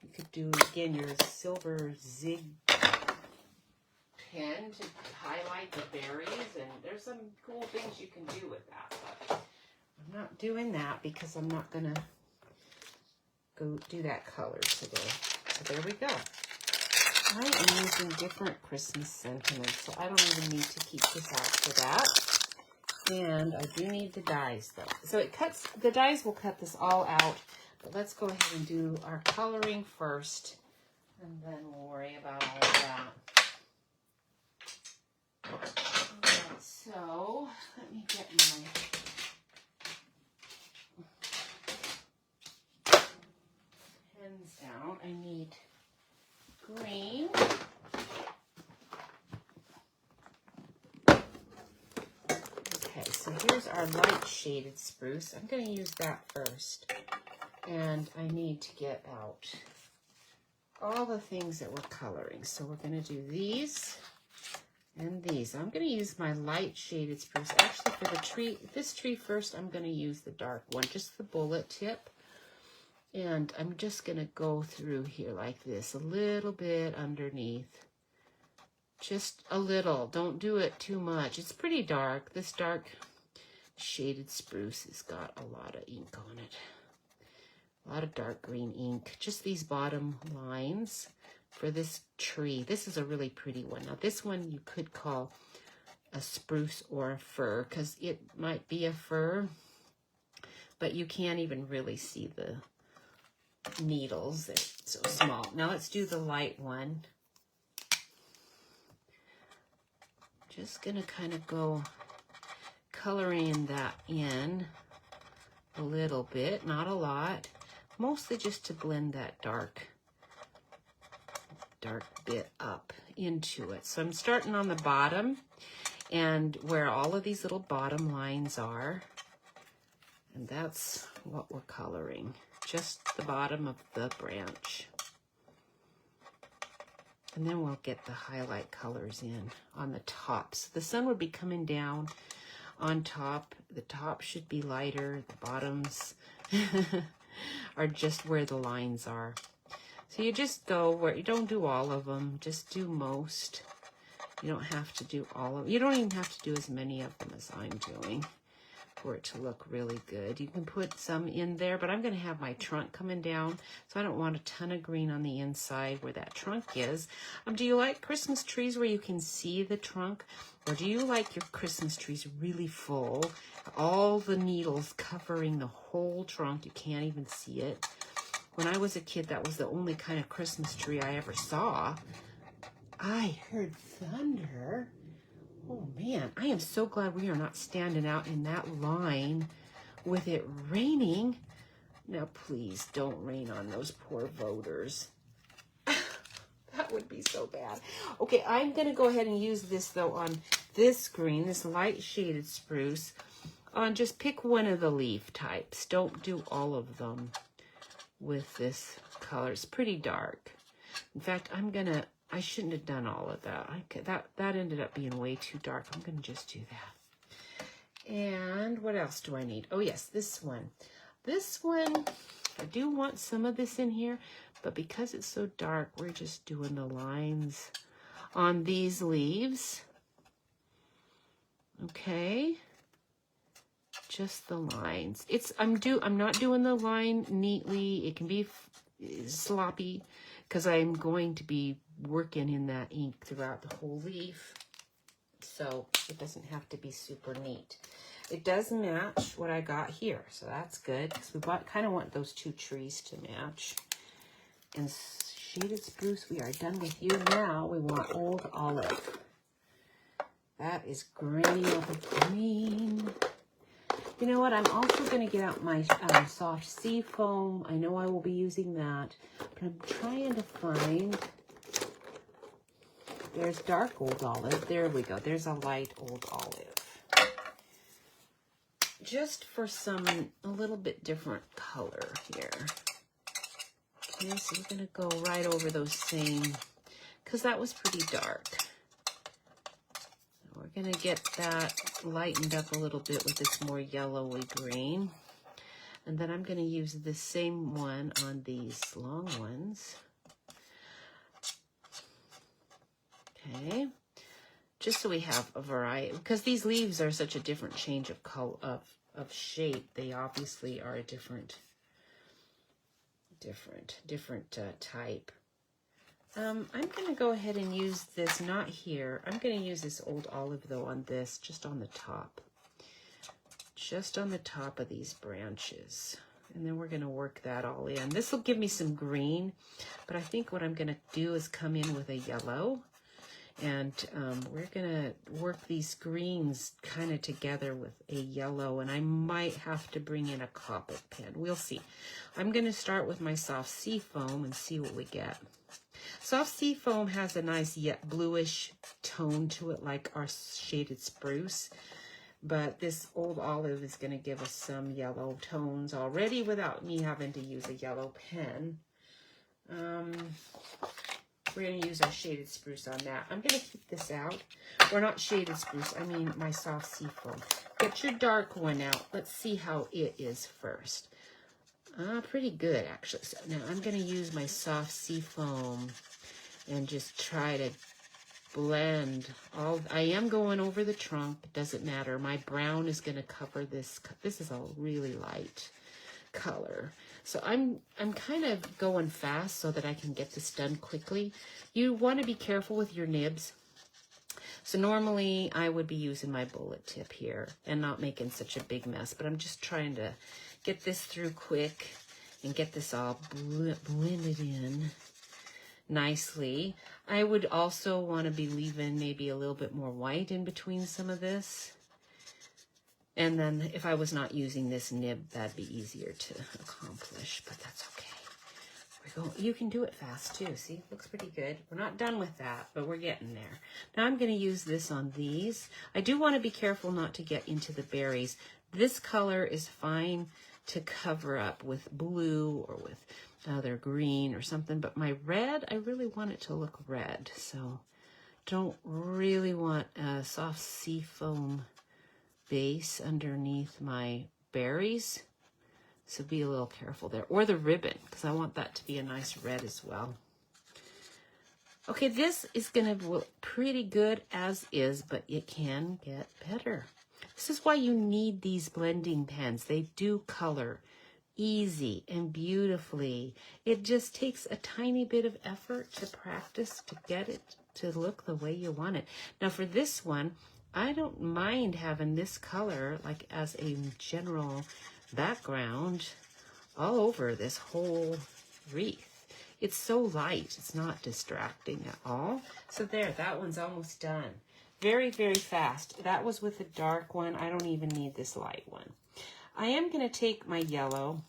You could do, again, your silver zig pen to highlight the berries, and there's some cool things you can do with that, but I'm not doing that because I'm not going to go do that color today. So there we go. I am using different Christmas sentiments, so I don't even need to keep this out for that. And I do need the dies though. So the dies will cut this all out, but let's go ahead and do our coloring first, and then we'll worry about all of that. Alright, so let me get my pens down. I need green. Okay, so here's our light shaded spruce. I'm going to use that first. And I need to get out all the things that we're coloring. So we're going to do these and these. I'm going to use my light shaded spruce. Actually, for the tree, this tree first, I'm going to use the dark one, just the bullet tip. And I'm just going to go through here like this, a little bit underneath. Just a little. Don't do it too much. It's pretty dark. This dark shaded spruce has got a lot of ink on it. A lot of dark green ink. Just these bottom lines for this tree. This is a really pretty one. Now this one you could call a spruce or a fir, because it might be a fir, but you can't even really see the needles. They're so small. Now let's do the light one. Just gonna kind of go coloring that in a little bit, not a lot, mostly just to blend that dark bit up into it. So I'm starting on the bottom and where all of these little bottom lines are, and that's what we're coloring, just the bottom of the branch. And then we'll get the highlight colors in on the top. So the sun would be coming down on top. The top should be lighter. The bottoms are just where the lines are. So you just go where, you don't do all of them, just do most. You don't have to do all of them. You don't even have to do as many of them as I'm doing. for it to look really good. You can put some in there, but I'm going to have my trunk coming down, so I don't want a ton of green on the inside where that trunk is. Do you like Christmas trees where you can see the trunk? Or do you like your Christmas trees really full, all the needles covering the whole trunk? You can't even see it. When I was a kid, that was the only kind of Christmas tree I ever saw. I heard thunder. Oh man, I am so glad we are not standing out in that line with it raining. Now please don't rain on those poor voters. That would be so bad. Okay, I'm going to go ahead and use this though on this green, this light shaded spruce. Just pick one of the leaf types. Don't do all of them with this color. It's pretty dark. In fact, I shouldn't have done all of that. That ended up being way too dark. I'm going to just do that. And what else do I need? Oh yes, this one. This one, I do want some of this in here, but because it's so dark, we're just doing the lines on these leaves. Okay. Just the lines. I'm not doing the line neatly. It can be sloppy because I'm going to be working in that ink throughout the whole leaf. So it doesn't have to be super neat. It does match what I got here, so that's good because we kind of want those two trees to match. And shaded spruce, we are done with you. Now we want old olive. That is Granny of the Green. You know what? I'm also going to get out my soft sea foam. I know I will be using that, but I'm trying to find. There's dark old olive. There we go. There's a light old olive. Just for a little bit different color here. Okay, so we're going to go right over those same, because that was pretty dark. We're going to get that lightened up a little bit with this more yellowy green. And then I'm going to use the same one on these long ones. Okay. Just so we have a variety, because these leaves are such a different change of color, of shape. They obviously are a different type. I'm going to go ahead and use this, not here. I'm going to use this old olive, though, on this, just on the top. Just on the top of these branches. And then we're going to work that all in. This will give me some green, but I think what I'm going to do is come in with a yellow. And we're going to work these greens kind of together with a yellow. And I might have to bring in a Copic pen. We'll see. I'm going to start with my soft sea foam and see what we get. Soft sea foam has a nice yet bluish tone to it, like our shaded spruce. But this old olive is going to give us some yellow tones already without me having to use a yellow pen. We're going to use our shaded spruce on that. I'm going to keep this out. Or not shaded spruce, I mean my soft sea foam. Get your dark one out. Let's see how it is first. Pretty good, actually. So now I'm going to use my soft sea foam and just try to blend all. I am going over the trunk. It doesn't matter. My brown is going to cover this. This is a really light color. So I'm kind of going fast so that I can get this done quickly. You want to be careful with your nibs. So normally I would be using my bullet tip here and not making such a big mess, but I'm just trying to get this through quick and get this all blended in nicely. I would also want to be leaving maybe a little bit more white in between some of this. And then if I was not using this nib, that'd be easier to accomplish, but that's okay. You can do it fast too. See, looks pretty good. We're not done with that, but we're getting there. Now I'm going to use this on these. I do want to be careful not to get into the berries. This color is fine to cover up with blue or with other green or something, but my red, I really want it to look red. So don't really want a soft sea foam base underneath my berries. So be a little careful there. Or the ribbon, because I want that to be a nice red as well. Okay, this is going to look pretty good as is, but it can get better. This is why you need these blending pens. They do color easy and beautifully. It just takes a tiny bit of effort to practice to get it to look the way you want it. Now for this one, I don't mind having this color like as a general background all over this whole wreath. It's so light, it's not distracting at all. So there, that one's almost done. Very, very fast. That was with a dark one. I don't even need this light one. I am going to take my yellow.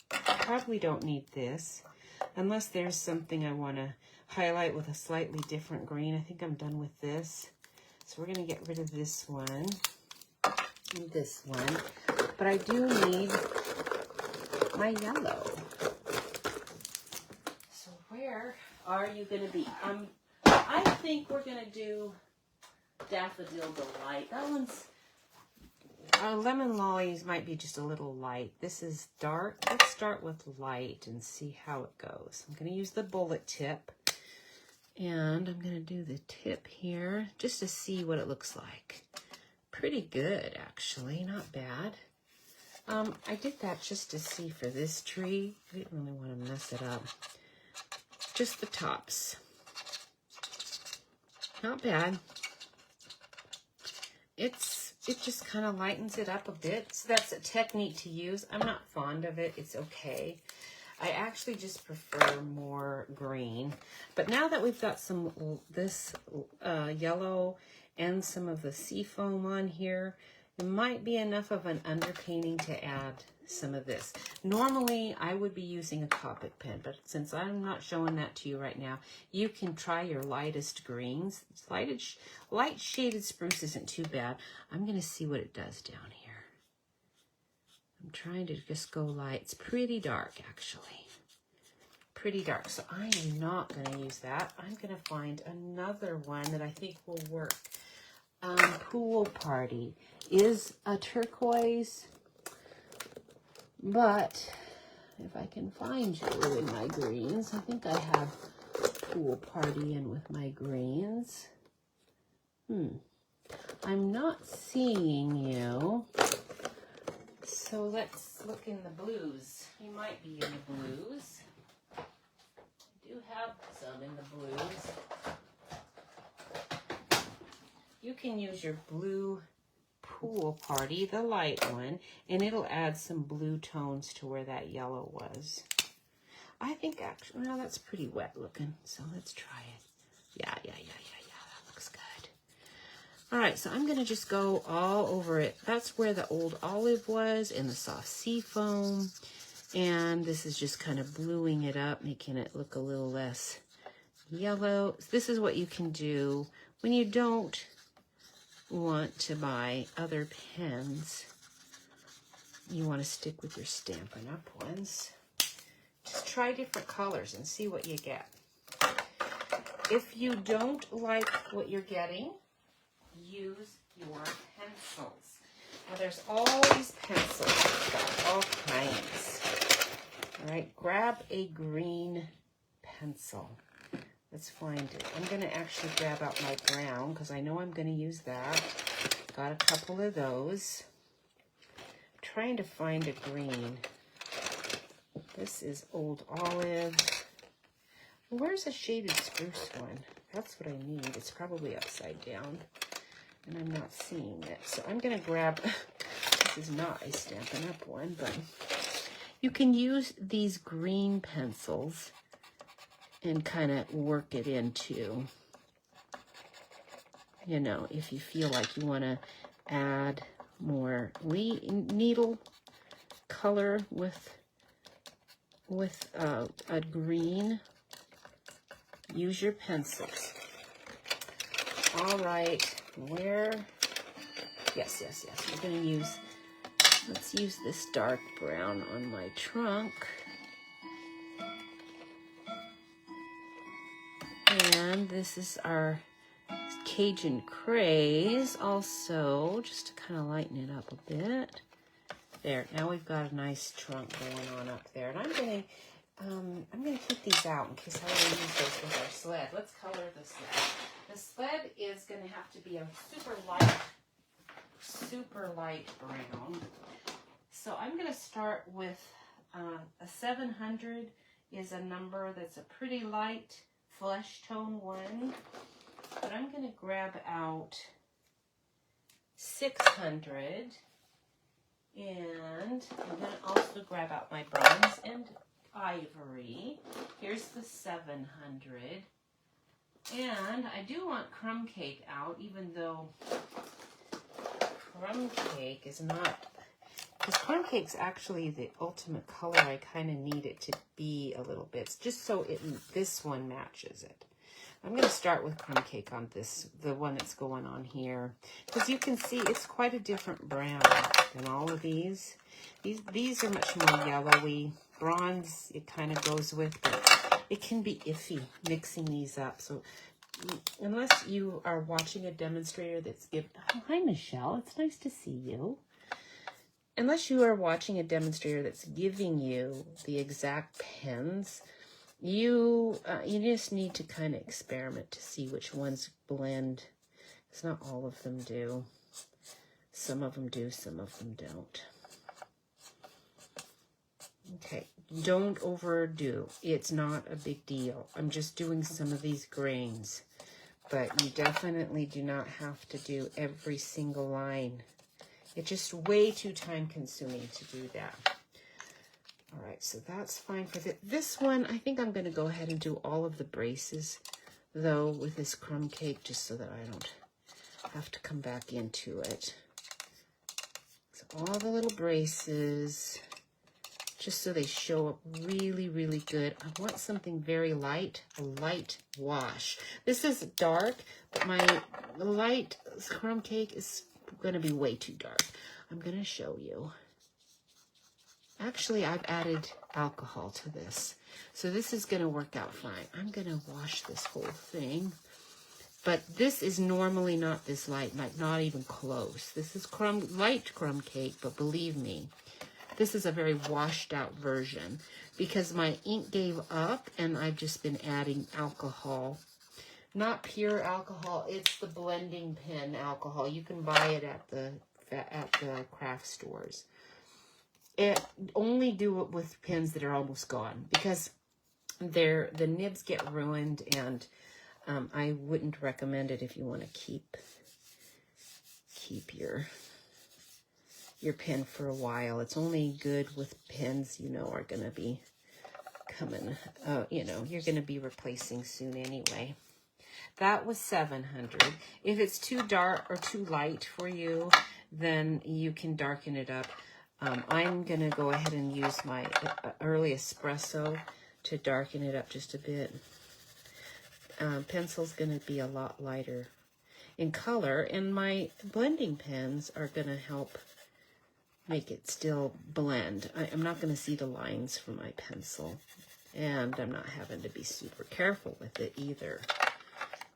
Probably don't need this unless there's something I want to highlight with a slightly different green. I think I'm done with this. So we're going to get rid of this one and this one. But I do need my yellow. So where are you going to be? I think we're going to do Daffodil Delight. That one's, Lemon Lollies might be just a little light. This is dark. Let's start with light and see how it goes. I'm going to use the bullet tip. And I'm going to do the tip here just to see what it looks like. Pretty good, actually. Not bad. I did that just to see for this tree. I didn't really want to mess it up. Just the tops. Not bad. It just kind of lightens it up a bit. So that's a technique to use. I'm not fond of it. It's okay. I actually just prefer more green. But now that we've got some this yellow and some of the seafoam on here, it might be enough of an underpainting to add some of this. Normally, I would be using a Copic pen, but since I'm not showing that to you right now, you can try your lightest greens. Light shaded spruce isn't too bad. I'm going to see what it does down here. I'm trying to just go light. It's pretty dark, actually. Pretty dark. So I am not going to use that. I'm going to find another one that I think will work. Pool Party is a turquoise, but if I can find you in my greens, I think I have Pool Party in with my greens. I'm not seeing you. So let's look in the blues. You might be in the blues. I do have some in the blues. You can use your blue Pool Party, the light one, and it'll add some blue tones to where that yellow was. I think actually, well, that's pretty wet looking, so let's try it. Yeah, that looks good. All right, so I'm going to just go all over it. That's where the old olive was and the soft sea foam. And this is just kind of bluing it up, making it look a little less yellow. This is what you can do when you don't want to buy other pens. You want to stick with your Stampin' Up! Ones. Just try different colors and see what you get. If you don't like what you're getting, use your pencils. Now there's always pencils, all kinds. All right, grab a green pencil. Let's find it. I'm going to actually grab out my brown because I know I'm going to use that. Got a couple of those. I'm trying to find a green. This is Old Olive. Where's a shaded spruce one? That's what I need. It's probably upside down, and I'm not seeing it. So I'm going to grab, this is not a Stampin' Up! One, but you can use these green pencils and kind of work it into, you know, if you feel like you want to add more needle color with a green, use your pencils. All right, yes, we're going to use, let's use this dark brown on my trunk. And this is our Cajun Craze also, just to kind of lighten it up a bit. There, now we've got a nice trunk going on up there. And I'm gonna keep these out in case I want to use those with our sled. Let's color the sled. The sled is gonna have to be a super light super light brown. So I'm going to start with a 700 is a number that's a pretty light flesh tone one. But I'm going to grab out 600. And I'm going to also grab out my bronze and ivory. Here's the 700. And I do want crumb cake out, even though crumb cake is not, because crumb cake's actually the ultimate color. I kind of need it to be a little bit, just so this one matches it. I'm going to start with crumb cake on this, the one that's going on here, because you can see it's quite a different brown than all of these. These are much more yellowy. Bronze, it kind of goes with, but it can be iffy mixing these up. So unless you are watching a demonstrator that's given, oh, hi Michelle, it's nice to see you. Unless you are watching a demonstrator that's giving you the exact pens, you just need to kind of experiment to see which ones blend. Because not all of them do. Some of them do, some of them don't. Okay, don't overdo. It's not a big deal. I'm just doing some of these grains. But you definitely do not have to do every single line. It's just way too time consuming to do that. All right, so that's fine for this one. I think I'm going to go ahead and do all of the braces, though, with this crumb cake, just so that I don't have to come back into it. So all the little braces, just so they show up really, really good. I want something very light, a light wash. This is dark, but my light crumb cake is going to be way too dark. I'm going to show you. Actually, I've added alcohol to this. So this is going to work out fine. I'm going to wash this whole thing. But this is normally not this light, like not even close. This is light crumb cake, but believe me, this is a very washed out version because my ink gave up and I've just been adding alcohol. Not pure alcohol, it's the blending pen alcohol. You can buy it at the craft stores. Only do it with pens that are almost gone because the nibs get ruined, and I wouldn't recommend it if you want to keep your pen for a while. It's only good with pens are going to be coming. You're going to be replacing soon anyway. That was 700. If it's too dark or too light for you, then you can darken it up. I'm going to go ahead and use my early espresso to darken it up just a bit. Pencil's going to be a lot lighter in color, and my blending pens are going to help make it still blend. I'm not going to see the lines from my pencil, and I'm not having to be super careful with it either.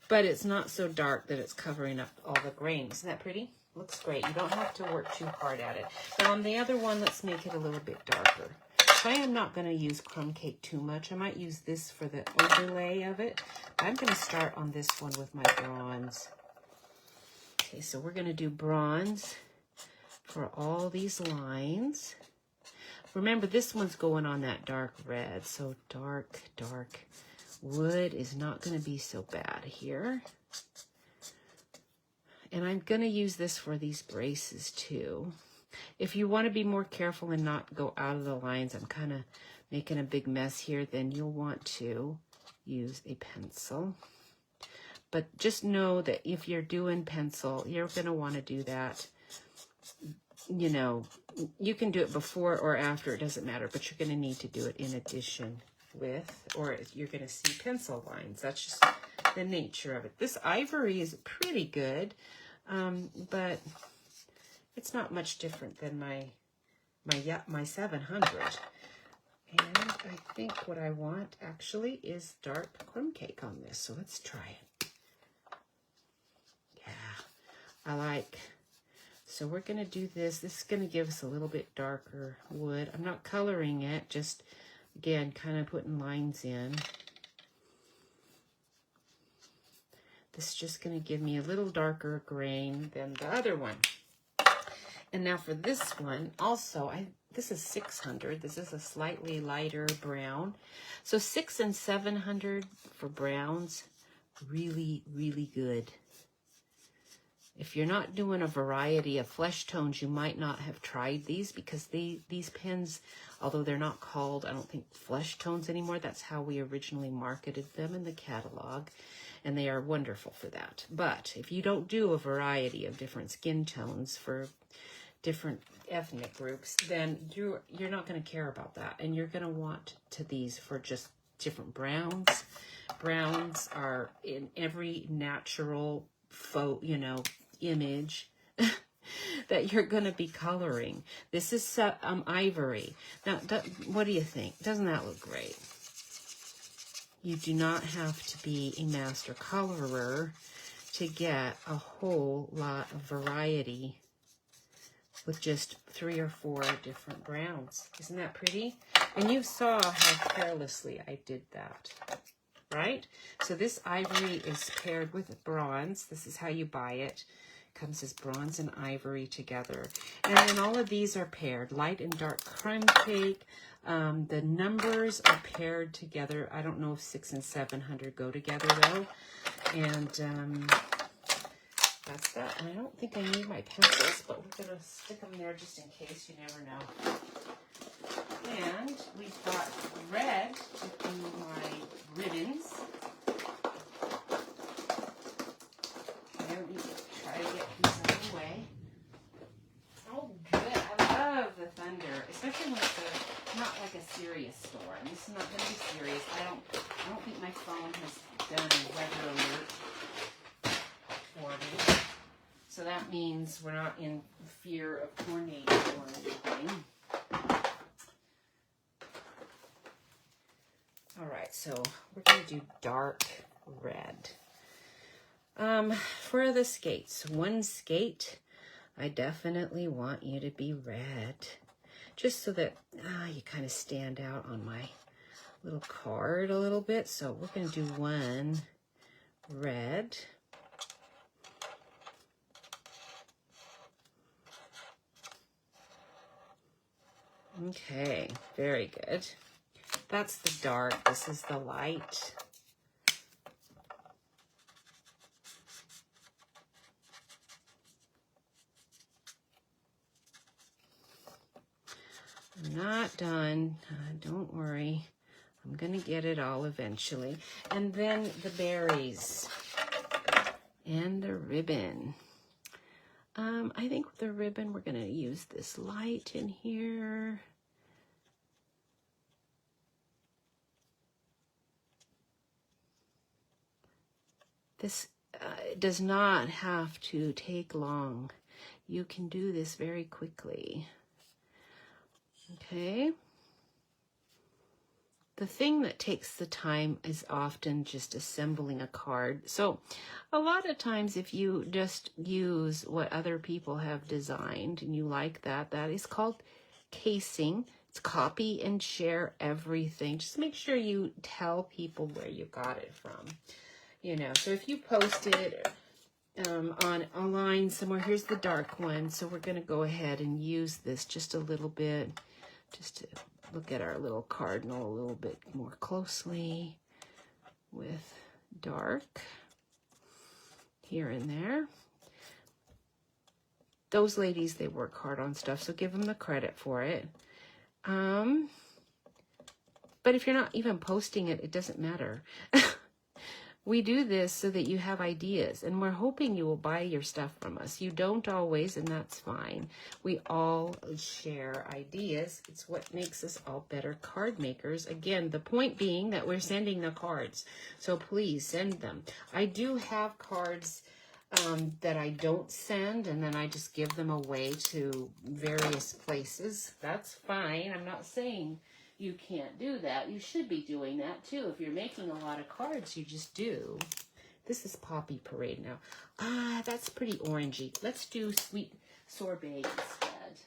But it's not so dark that it's covering up all the grains. Isn't that pretty? Looks great. You don't have to work too hard at it. Now on the other one, let's make it a little bit darker. So I am not going to use crumb cake too much. I might use this for the overlay of it. I'm going to start on this one with my bronze. Okay, so we're going to do bronze for all these lines. Remember, this one's going on that dark red. So dark wood is not going to be so bad here. And I'm going to use this for these braces too. If you want to be more careful and not go out of the lines, I'm kind of making a big mess here, then you'll want to use a pencil. But just know that if you're doing pencil, you're going to want to do that. You can do it before or after, it doesn't matter, but you're going to need to do it in addition with, or you're going to see pencil lines. That's just the nature of it. This ivory is pretty good, but it's not much different than my 700. And I think what I want actually is dark crumb cake on this. So let's try it. Yeah, I like. So we're going to do this. This is going to give us a little bit darker wood. I'm not coloring it, just again, kind of putting lines in. This is just going to give me a little darker grain than the other one. And now for this one, also, this is 600. This is a slightly lighter brown. So 600 and 700 for browns, really, really good. If you're not doing a variety of flesh tones, you might not have tried these, because these pens, although they're not called, I don't think, flesh tones anymore. That's how we originally marketed them in the catalog, and they are wonderful for that. But if you don't do a variety of different skin tones for different ethnic groups, then you're not going to care about that, and you're going to want to these for just different browns. Browns are in every natural image that you're going to be coloring. This is ivory. Now, what do you think? Doesn't that look great? You do not have to be a master colorer to get a whole lot of variety with just 3 or 4 different browns. Isn't that pretty? And you saw how carelessly I did that, right? So this ivory is paired with bronze. This is how you buy it. Comes as bronze and ivory together. And then all of these are paired. Light and dark crumb cake. The numbers are paired together. I don't know if 600 and 700 go together though. And that's that. And I don't think I need my pencils, but we're going to stick them there just in case. You never know. And we've got red to do my ribbons. I don't need to try to get these out of the way. Oh, good. I love the thunder, especially when it's not like a serious storm. This is not going to be serious. I don't think my phone has done a weather alert for me. So that means we're not in fear of tornado or anything. All right, so we're going to do dark red. For the skates, one skate, I definitely want you to be red, just so that you kind of stand out on my little card a little bit. So we're going to do one red. Okay, very good. That's the dark. This is the light. I'm not done. Don't worry. I'm going to get it all eventually. And then the berries and the ribbon. I think the ribbon, we're going to use this light in here. This does not have to take long. You can do this very quickly. Okay. The thing that takes the time is often just assembling a card. So a lot of times if you just use what other people have designed and you like that, that is called casing. It's copy and share everything. Just make sure you tell people where you got it from. You know, so if you post it online somewhere, here's the dark one. So we're going to go ahead and use this just a little bit, just to look at our little cardinal a little bit more closely with dark here and there. Those ladies, they work hard on stuff, so give them the credit for it. But if you're not even posting it, it doesn't matter. We do this so that you have ideas, and we're hoping you will buy your stuff from us. You don't always, and that's fine. We all share ideas. It's what makes us all better card makers. Again, the point being that we're sending the cards, so please send them. I do have cards that I don't send, and then I just give them away to various places. That's fine. I'm not saying you can't do that. You should be doing that too. If you're making a lot of cards, you just do. This is Poppy Parade now. That's pretty orangey. Let's do Sweet Sorbet instead.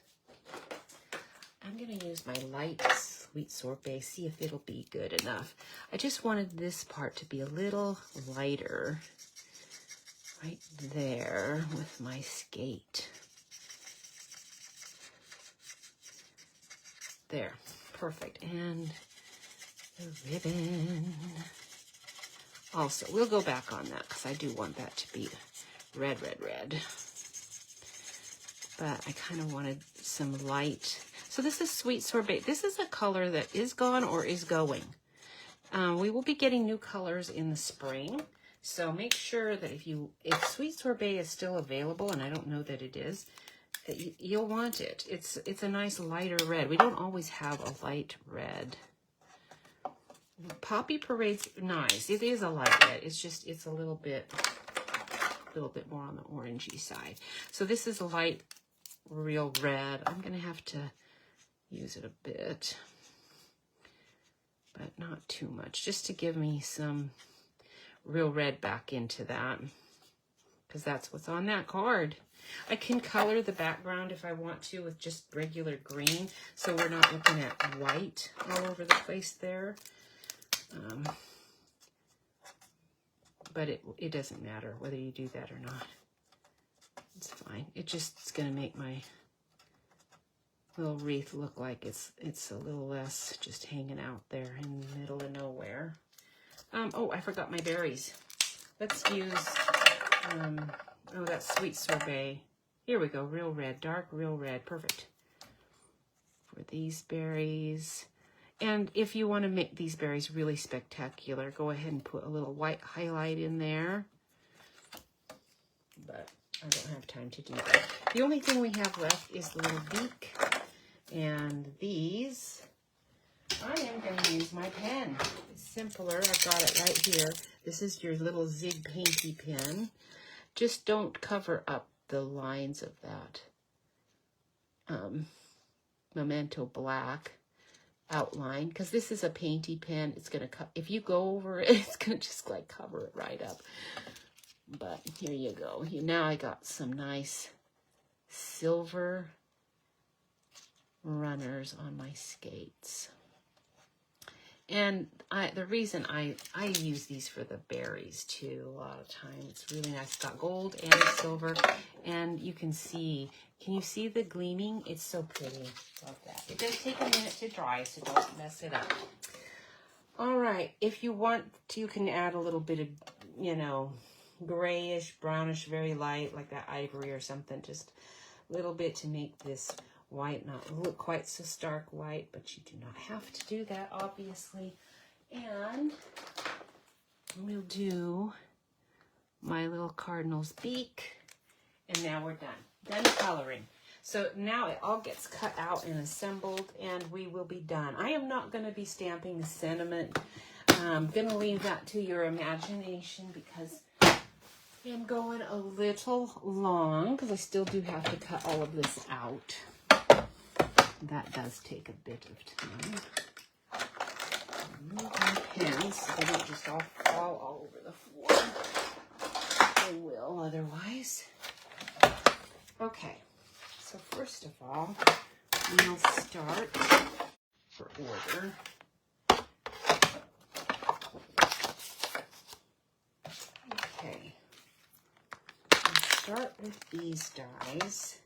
I'm going to use my light Sweet Sorbet, see if it'll be good enough. I just wanted this part to be a little lighter right there with my skate. There, perfect. And the ribbon. Also, we'll go back on that because I do want that to be red, red, red. But I kind of wanted some light. So this is Sweet Sorbet. This is a color that is gone or is going. We will be getting new colors in the spring. So make sure that if Sweet Sorbet is still available, and I don't know that it is, you'll want it. It's a nice lighter red. We don't always have a light red. Poppy Parade's nice. It is a light red. It's a little bit more on the orangey side. So this is a light real red. I'm gonna have to use it a bit, but not too much, just to give me some real red back into that, because that's what's on that card. I can color the background if I want to with just regular green, so we're not looking at white all over the place there. But it doesn't matter whether you do that or not. It's fine. It's going to make my little wreath look like it's a little less just hanging out there in the middle of nowhere. Oh, I forgot my berries. Let's use, oh, that's Sweet Sorbet. Here we go, real red, dark real red, perfect. For these berries. And if you want to make these berries really spectacular, go ahead and put a little white highlight in there. But I don't have time to do that. The only thing we have left is the little beak. And these, I am going to use my pen. It's simpler. I've got it right here. This is your little Zig Painty pen. Just don't cover up the lines of that Memento Black outline, because this is a painty pen. It's going to, if you go over it, it's going to just like cover it right up. But here you go. Now I got some nice silver runners on my skates. And the reason I use these for the berries too a lot of times. It's really nice. It's got gold and silver, and you can see, can you see the gleaming? It's so pretty. Love that. It does take a minute to dry, so don't mess it up. All right, if you want to, you can add a little bit of, you know, grayish, brownish, very light, like that ivory or something, just a little bit to make this white not look quite so stark white, but you do not have to do that, obviously. And we'll do my little cardinal's beak, and now we're done coloring. So now it all gets cut out and assembled, and we will be done. I am not going to be stamping the sentiment. I'm going to leave that to your imagination, because I'm going a little long, because I still do have to cut all of this out. That does take a bit of time. Move my pens so they don't just all fall all over the floor. They will otherwise. Okay, so first of all, we'll start for order. Okay, we'll start with these dies.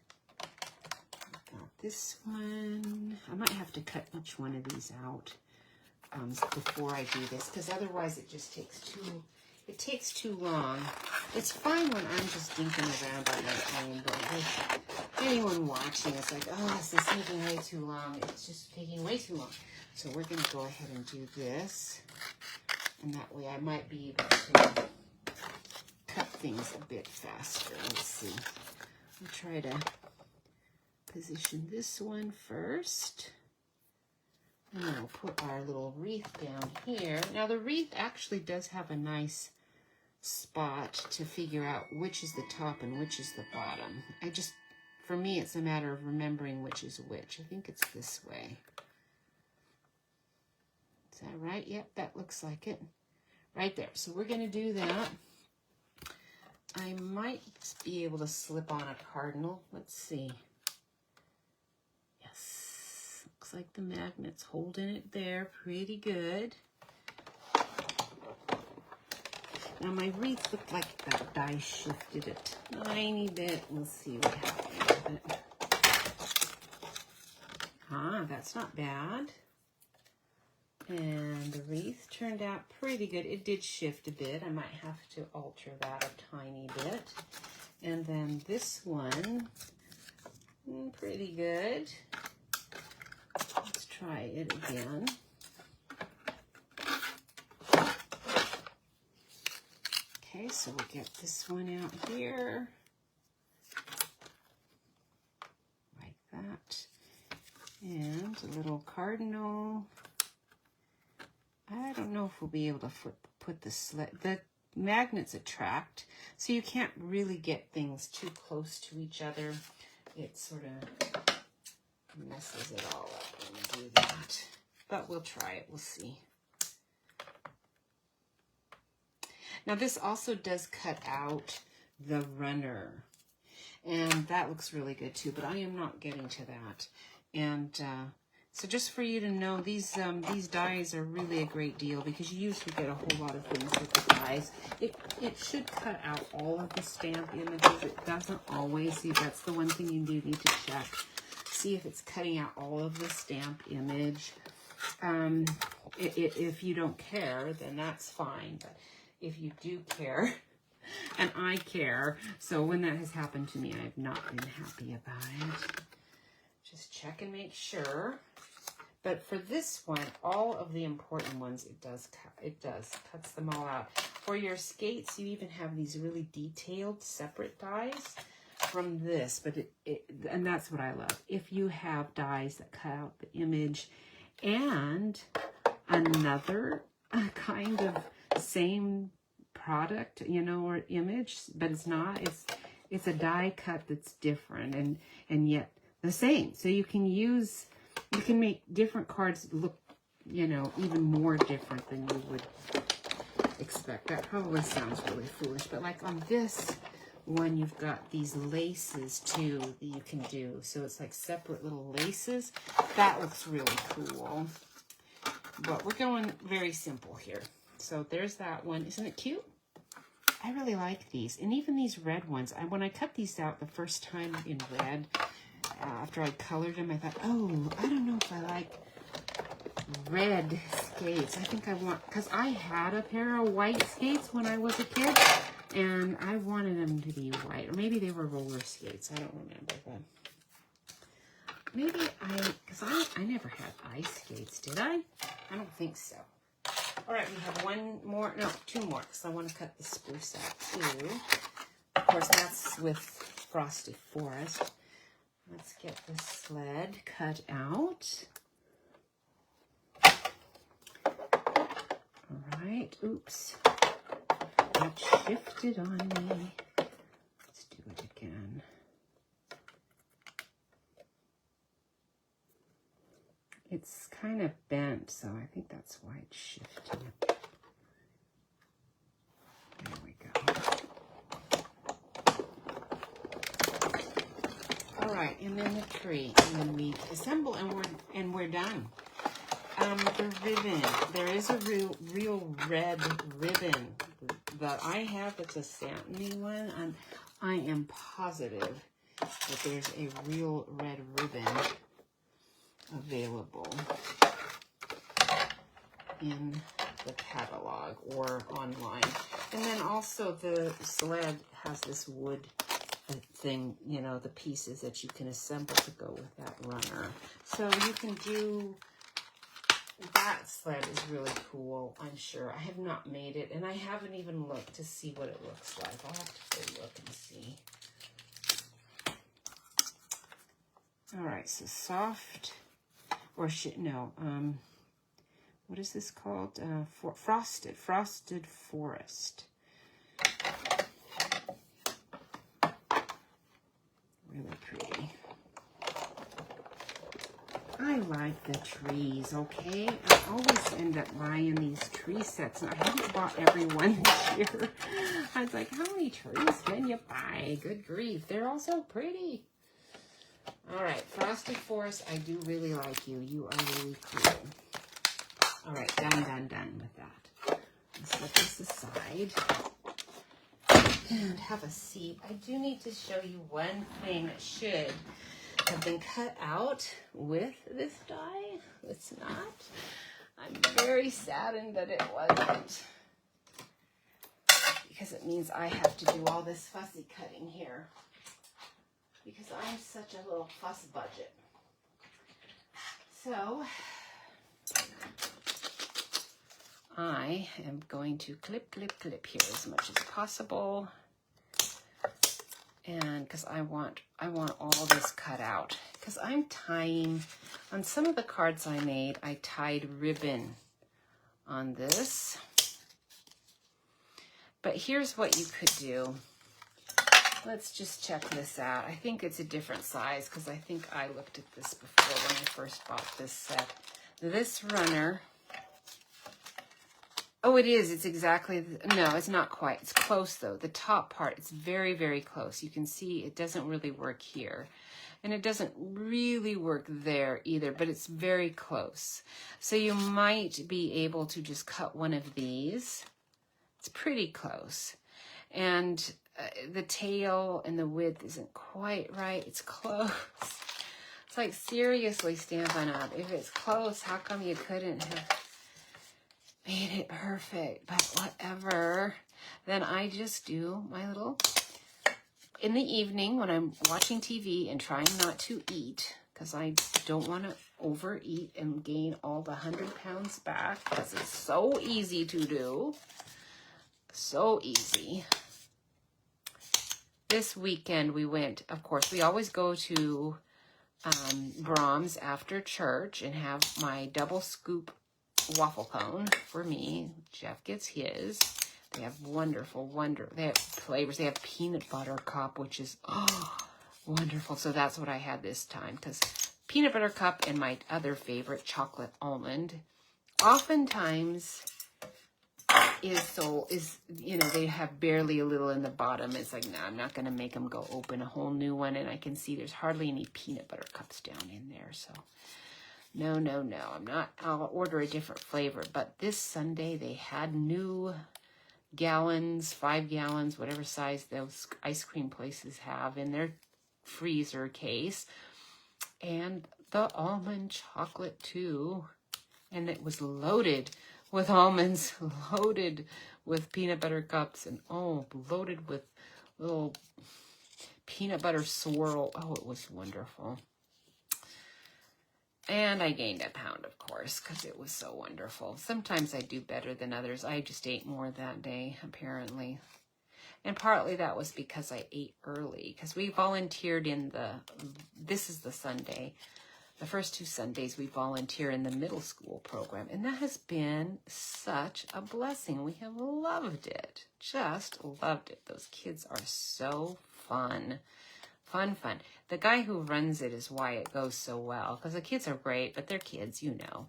Got this one. I might have to cut each one of these out before I do this, because otherwise it just takes too long. It's fine when I'm just dinking around on my own, but with anyone watching, it's like, oh, this is taking way too long. It's just taking way too long. So we're going to go ahead and do this, and that way I might be able to cut things a bit faster. Let's see. I'll try to position this one first, and then we'll put our little wreath down here. Now the wreath actually does have a nice spot to figure out which is the top and which is the bottom. For me, it's a matter of remembering which is which. I think it's this way. Is that right? Yep, that looks like it. Right there. So we're going to do that. I might be able to slip on a cardinal. Let's see. Looks like the magnet's holding it there pretty good. Now my wreath looked like that die shifted a tiny bit. We'll see what happens with it. That's not bad. And the wreath turned out pretty good. It did shift a bit. I might have to alter that a tiny bit. And then this one, pretty good. Let's try it again. Okay, so we'll get this one out here. Like that. And a little cardinal. I don't know if we'll be able to put the sled. The magnets attract, so you can't really get things too close to each other. It sort of messes it all up when you do that. But we'll try it. We'll see. Now this also does cut out the runner, and that looks really good too. But I am not getting to that. And so just for you to know, these dies are really a great deal because you usually get a whole lot of things with the dies. It should cut out all of the stamp images. It doesn't always. See, that's the one thing you do need to check. See if it's cutting out all of the stamp image. If you don't care, then that's fine. But if you do care, and I care, so when that has happened to me, I've not been happy about it. Just check and make sure. But for this one, all of the important ones, it cuts them all out. For your skates, you even have these really detailed separate dies from this, but and that's what I love. If you have dies that cut out the image and another kind of same product, you know, or image, but it's not. It's a die cut that's different and yet the same. So you can make different cards look, you know, even more different than you would expect. That probably sounds really foolish, but like on this one, you've got these laces too that you can do. So it's like separate little laces. That looks really cool. But we're going very simple here. So there's that one. Isn't it cute? I really like these. And even these red ones. When I cut these out the first time in red, after I colored them, I thought, oh, I don't know if I like red skates. I think I want, because I had a pair of white skates when I was a kid, and I wanted them to be white. Or maybe they were roller skates. I don't remember. But maybe because I never had ice skates, did I? I don't think so. All right, we have two more, because I want to cut the spruce out too. Of course, that's with Frosty Forest. Let's get the sled cut out. All right, oops. That shifted on me. Let's do it again. It's kind of bent, so I think that's why it's shifting. There we go. All right, and then the tree, and then we assemble, and we're done. The ribbon. There is a real red ribbon that I have. It's a satiny one, and I am positive that there's a real red ribbon available in the catalog or online. And then also the Sled has this wood thing, you know, the pieces that you can assemble to go with that runner. So you can do, that sled is really cool, I'm sure. I have not made it, and I haven't even looked to see what it looks like. I'll have to go look and see. All right, so soft, or what is this called? Frosted Forest. Really pretty. I like the trees, okay? I always end up buying these tree sets. I haven't bought every one this year. I was like, how many trees can you buy? Good grief. They're all so pretty. All right, Frosted Forest, I do really like you. You are really cool. All right, done with that. Let's set this aside and have a seat. I do need to show you one thing that should have been cut out with this die. It's not. I'm very saddened that it wasn't, because it means I have to do all this fussy cutting here, because I'm such a little fuss budget. So I am going to clip here as much as possible. And because I want all this cut out, because I'm tying on some of the cards I made. I tied ribbon on this, but here's what you could do. Let's just check this out. I think it's a different size, because I think I looked at this before when I first bought this set. This runner, oh, it is. It's exactly, no, it's not quite. It's close, though. The top part, it's very, very close. You can see it doesn't really work here. And it doesn't really work there either, but it's very close. So you might be able to just cut one of these. It's pretty close. And the tail and the width isn't quite right. It's close. It's like, seriously, Stampin' Up, if it's close, how come you couldn't have made it perfect? But whatever. Then I just do my little, in the evening when I'm watching TV and trying not to eat, because I don't want to overeat and gain all the 100 pounds back, because it's so easy to do. So easy. This weekend we went, of course, we always go to Brahms after church and have my double scoop waffle cone for me. Jeff gets his. They have they have flavors. They have peanut butter cup, which is wonderful. So that's what I had this time, because peanut butter cup and my other favorite, chocolate almond, oftentimes you know, they have barely a little in the bottom. It's like, nah, I'm not going to make them go open a whole new one. And I can see there's hardly any peanut butter cups down in there. So no, I'm not. I'll order a different flavor. But this Sunday they had new gallons, 5 gallons, whatever size those ice cream places have in their freezer case. And the almond chocolate too. And it was loaded with almonds, loaded with peanut butter cups, and loaded with little peanut butter swirl. Oh, it was wonderful. And I gained a pound, of course, because it was so wonderful. Sometimes I do better than others. I just ate more that day, apparently. And partly that was because I ate early, because we volunteered in this is the Sunday. The first 2 Sundays we volunteer in the middle school program, and that has been such a blessing. We have loved it, just loved it. Those kids are so fun. Fun. The guy who runs it is why it goes so well, because the kids are great, but they're kids, you know.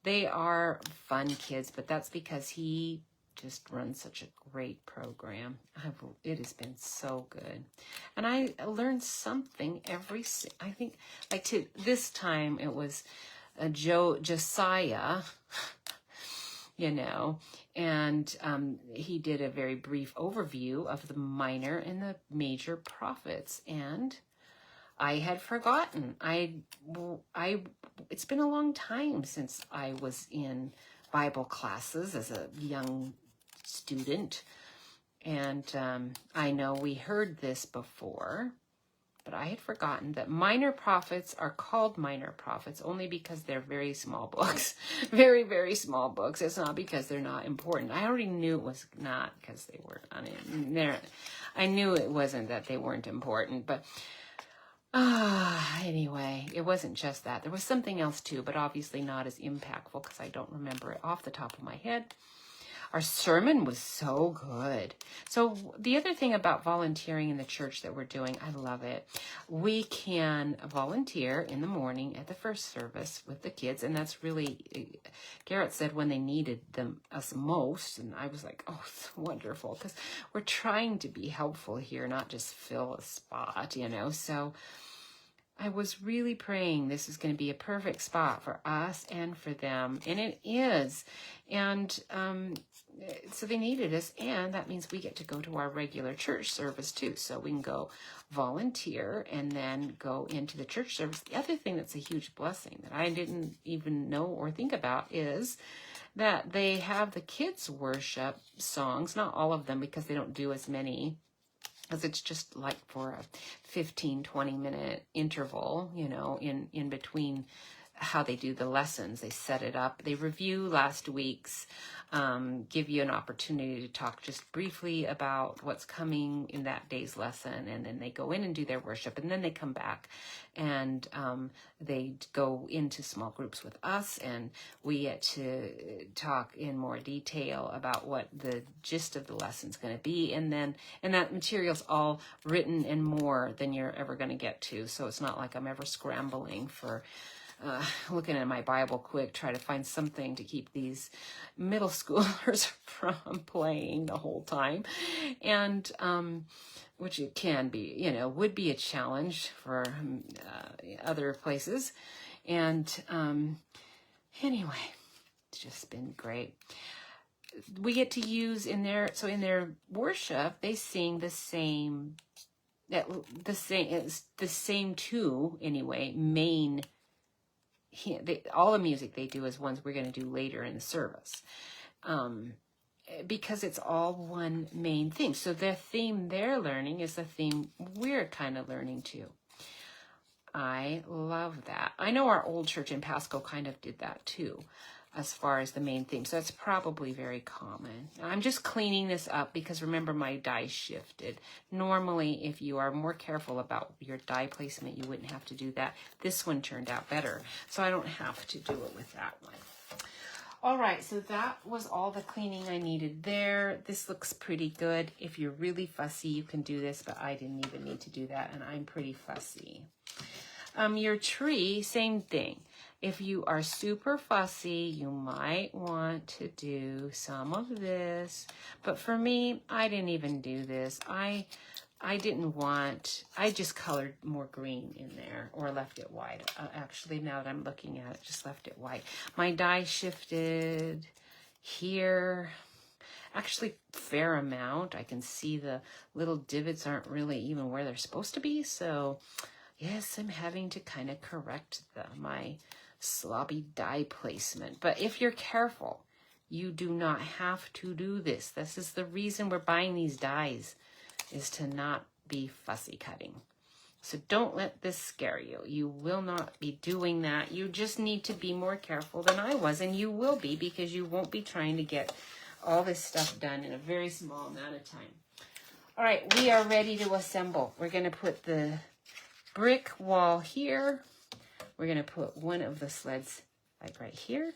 They are fun kids, but that's because he just runs such a great program. It has been so good. And I learned something I think, like this time it was Josiah, you know, and he did a very brief overview of the minor and the major prophets, and I had forgotten. It's been a long time since I was in Bible classes as a young student, and I know we heard this before, but I had forgotten that minor prophets are called minor prophets only because they're very small books. Very, very small books. It's not because they're not important. I already knew it was not because they weren't on it. I knew it wasn't that they weren't important, but anyway, it wasn't just that. There was something else too, but obviously not as impactful because I don't remember it off the top of my head. Our sermon was so good. So the other thing about volunteering in the church that we're doing, I love it. We can volunteer in the morning at the first service with the kids. And that's really, Garrett said when they needed us most. And I was like, oh, it's wonderful. Because we're trying to be helpful here, not just fill a spot, you know. So I was really praying this is going to be a perfect spot for us and for them. And it is. And so they needed us, and that means we get to go to our regular church service too. So we can go volunteer and then go into the church service. The other thing that's a huge blessing that I didn't even know or think about is that they have the kids worship songs, not all of them because they don't do as many, because it's just like for a 15-20 minute interval, you know, in between how they do the lessons. They set it up. They review last week's, give you an opportunity to talk just briefly about what's coming in that day's lesson, and then they go in and do their worship, and then they come back and they go into small groups with us, and we get to talk in more detail about what the gist of the lesson's going to be, and that material's all written and more than you're ever going to get to, so it's not like I'm ever scrambling for looking at my Bible quick, try to find something to keep these middle schoolers from playing the whole time. And, which it can be, you know, would be a challenge for other places. And anyway, it's just been great. We get to use in their worship, they sing the same two anyway, main. All the music they do is ones we're going to do later in the service, because it's all one main theme. So the theme they're learning is the theme we're kind of learning too. I love that. I know our old church in Pasco kind of did that too, as far as the main theme. So that's probably very common. I'm just cleaning this up because remember my die shifted. Normally, if you are more careful about your die placement, you wouldn't have to do that. This one turned out better, so I don't have to do it with that one. All right, so that was all the cleaning I needed there. This looks pretty good. If you're really fussy, you can do this, but I didn't even need to do that, and I'm pretty fussy. Your tree, same thing. If you are super fussy, you might want to do some of this. But for me, I didn't even do this. I just colored more green in there or left it white. Actually, now that I'm looking at it, just left it white. My die shifted here. Actually, fair amount. I can see the little divots aren't really even where they're supposed to be. So, yes, I'm having to kind of correct my sloppy die placement. But if you're careful, you do not have to do this. This is the reason we're buying these dies, is to not be fussy cutting. So don't let this scare you. You will not be doing that. You just need to be more careful than I was, and you will be, because you won't be trying to get all this stuff done in a very small amount of time. All right, we are ready to assemble. We're going to put the brick wall here. We're going to put one of the sleds like right here.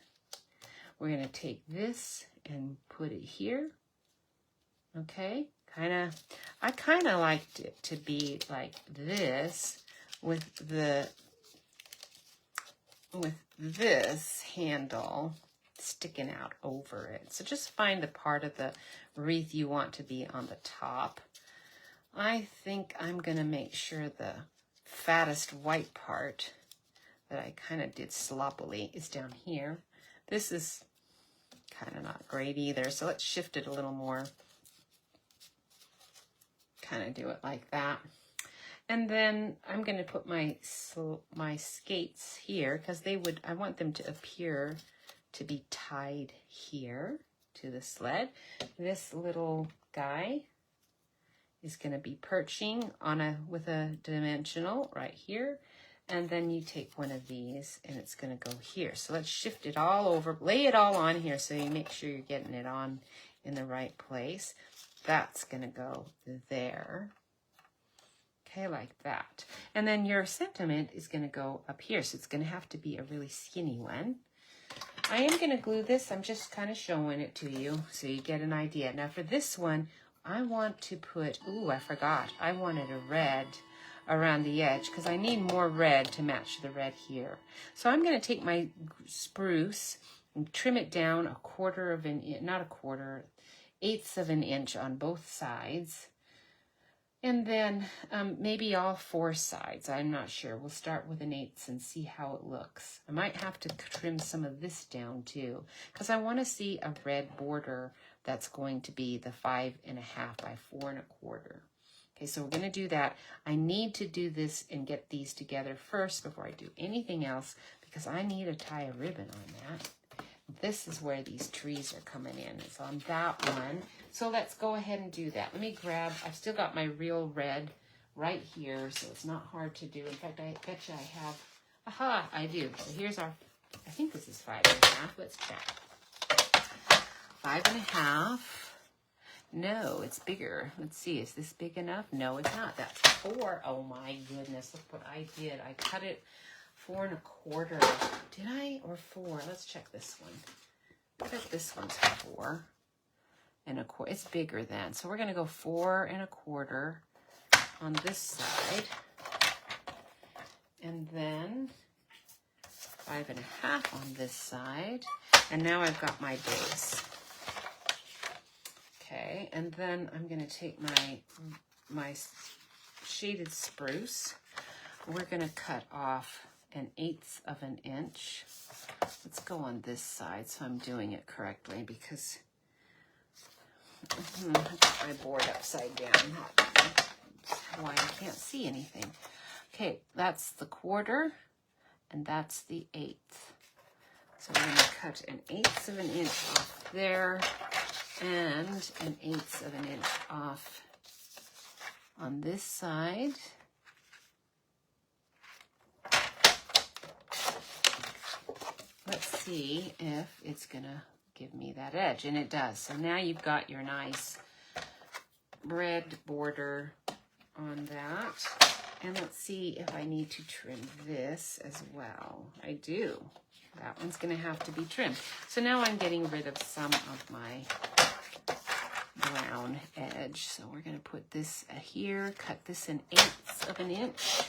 We're going to take this and put it here. Okay, I kind of liked it to be like this with this handle sticking out over it. So just find the part of the wreath you want to be on the top. I think I'm going to make sure the fattest white part that I kind of did sloppily is down here. This is kind of not great either, so let's shift it a little more. Kind of do it like that. And then I'm going to put my skates here, because I want them to appear to be tied here to the sled. This little guy is going to be perching with a dimensional right here. And then you take one of these and it's going to go here. So let's shift it all over, lay it all on here so you make sure you're getting it on in the right place. That's going to go there. Okay, like that. And then your sentiment is going to go up here. So it's going to have to be a really skinny one. I am going to glue this. I'm just kind of showing it to you so you get an idea. Now for this one, I want to put, I forgot. I wanted a red around the edge because I need more red to match the red here. So I'm going to take my spruce and trim it down 1/4 of an inch, not 1/4, 1/8 of an inch on both sides. And then maybe all 4 sides. I'm not sure. We'll start with an 1/8 and see how it looks. I might have to trim some of this down too, because I want to see a red border that's going to be the 5.5 by 4.25. Okay, so we're going to do that. I need to do this and get these together first before I do anything else, because I need to tie a ribbon on that. This is where these trees are coming in. It's on that one. So let's go ahead and do that. Let me grab, I've still got my real red right here, so it's not hard to do. In fact, I bet you I have, aha, I do. So here's our, I think this is 5.5. Let's check. 5.5. No, it's bigger. Let's see, is this big enough? No, it's not. That's 4. Oh my goodness, look what I did. I cut it 4.25. Did I? Or 4? Let's check this one. I bet this one's 4.25. It's bigger then. So we're going to go 4.25 on this side. And then 5.5 on this side. And now I've got my base. Okay, and then I'm going to take my shaded spruce. We're going to cut off 1/8 of an inch. Let's go on this side so I'm doing it correctly, because I got my board upside down. That's why I can't see anything. Okay, that's the 1/4 and that's the 1/8. So we're going to cut 1/8 of an inch off there and 1/8 of an inch off on this side. Let's see if it's gonna give me that edge, and it does. So now you've got your nice red border on that. And let's see if I need to trim this as well. I do. That one's gonna have to be trimmed. So now I'm getting rid of some of my brown edge. So we're gonna put this here, cut this 1/8 of an inch,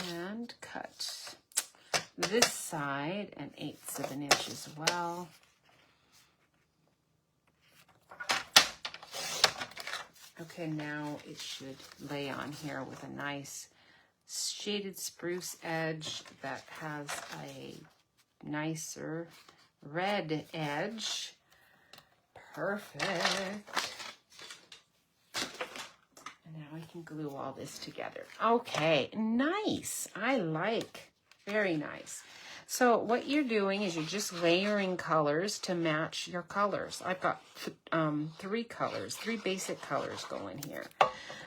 and cut this side 1/8 of an inch as well. Okay, now it should lay on here with a nice shaded spruce edge that has a nicer red edge. Perfect. And now I can glue all this together. Okay, nice. I like, very nice. So what you're doing is you're just layering colors to match your colors. I've got 3 colors, 3 basic colors going here.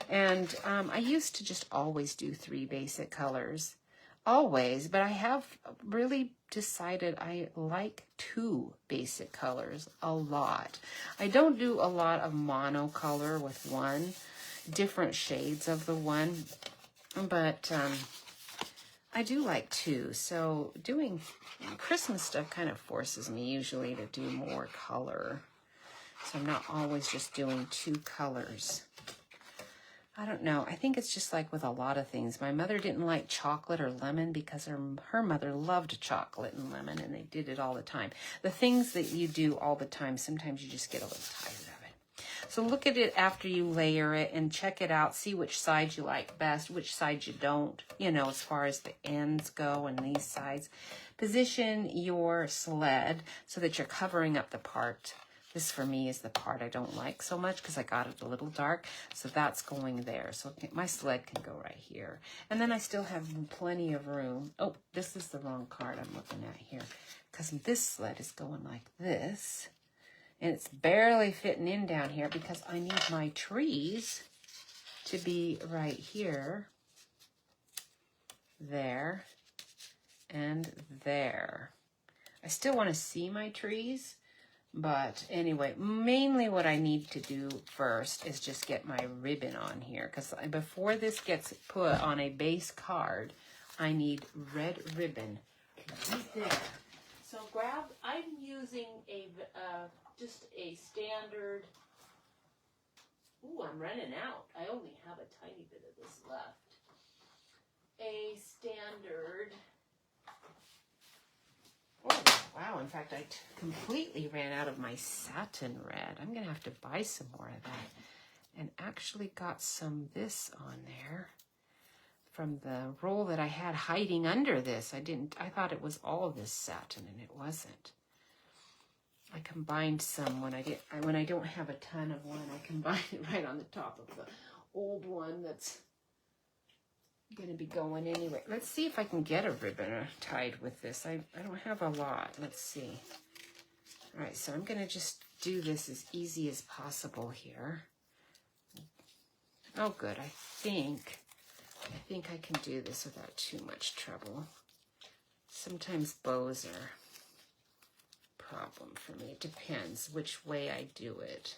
And I used to just always do 3 basic colors, always, but I have really decided I like 2 basic colors a lot. I don't do a lot of monocolor with one, different shades of the one, but I do like 2. So doing Christmas stuff kind of forces me usually to do more color. So I'm not always just doing 2 colors. I don't know. I think it's just like with a lot of things. My mother didn't like chocolate or lemon because her mother loved chocolate and lemon, and they did it all the time. The things that you do all the time, sometimes you just get a little tired of it. So look at it after you layer it and check it out. See which side you like best, which side you don't, you know, as far as the ends go and these sides. Position your sled so that you're covering up the part. This for me is the part I don't like so much because I got it a little dark. So that's going there. So my sled can go right here. And then I still have plenty of room. Oh, this is the wrong card I'm looking at here, because this sled is going like this. And it's barely fitting in down here because I need my trees to be right here, there, and there. I still want to see my trees, but anyway, mainly what I need to do first is just get my ribbon on here, because before this gets put on a base card, I need red ribbon right there. So I'm using just a standard, ooh, I'm running out. I only have a tiny bit of this left. A standard, oh, wow, in fact, I completely ran out of my satin red. I'm going to have to buy some more of that. And actually got some this on there from the roll that I had hiding under this. I thought it was all of this satin, and it wasn't. I combined some when I don't have a ton of one. I combine it right on the top of the old one that's going to be going anyway. Let's see if I can get a ribbon tied with this. I don't have a lot. Let's see. All right, so I'm going to just do this as easy as possible here. Oh, good. I think I can do this without too much trouble. Sometimes bows are a problem for me. It depends which way I do it.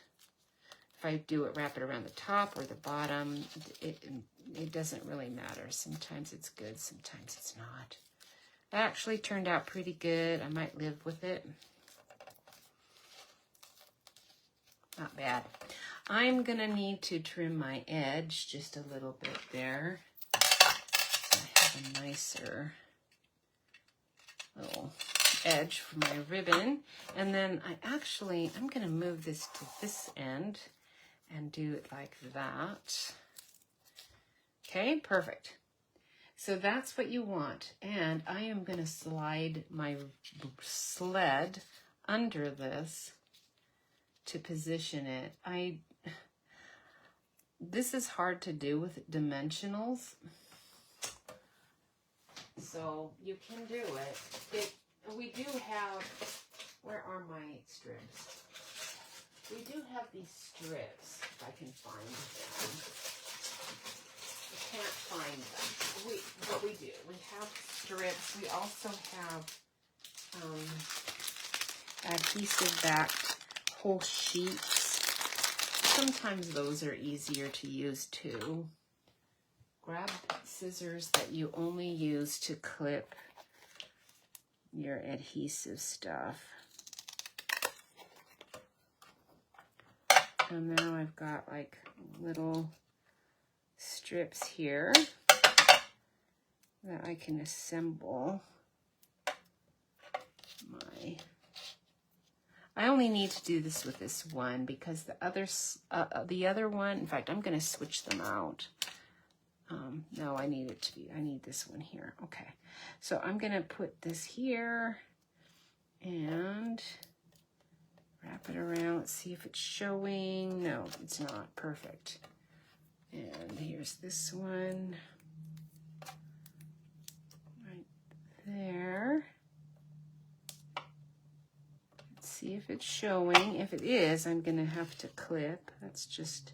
If I do it, wrap it around the top or the bottom, it doesn't really matter. Sometimes it's good, sometimes it's not. That actually turned out pretty good. I might live with it. Not bad. I'm going to need to trim my edge just a little bit there. So I have a nicer little edge for my ribbon. And then I'm going to move this to this end and do it like that. Okay, perfect. So that's what you want. And I am going to slide my sled under this to position it. This is hard to do with dimensionals. So you can do it. We do have, where are my strips? We do have these strips, if I can find them. I can't find them, but we do. We have strips. We also have adhesive-backed whole sheets. Sometimes those are easier to use too. Grab scissors that you only use to clip your adhesive stuff. And now I've got like little strips here that I can assemble my... I only need to do this with this one because the other one, in fact, I'm going to switch them out. No, I need this one here. Okay, so I'm going to put this here and wrap it around. Let's see if it's showing. No, it's not. Perfect. And here's this one right there. Let's see if it's showing. If it is, I'm going to have to clip. That's just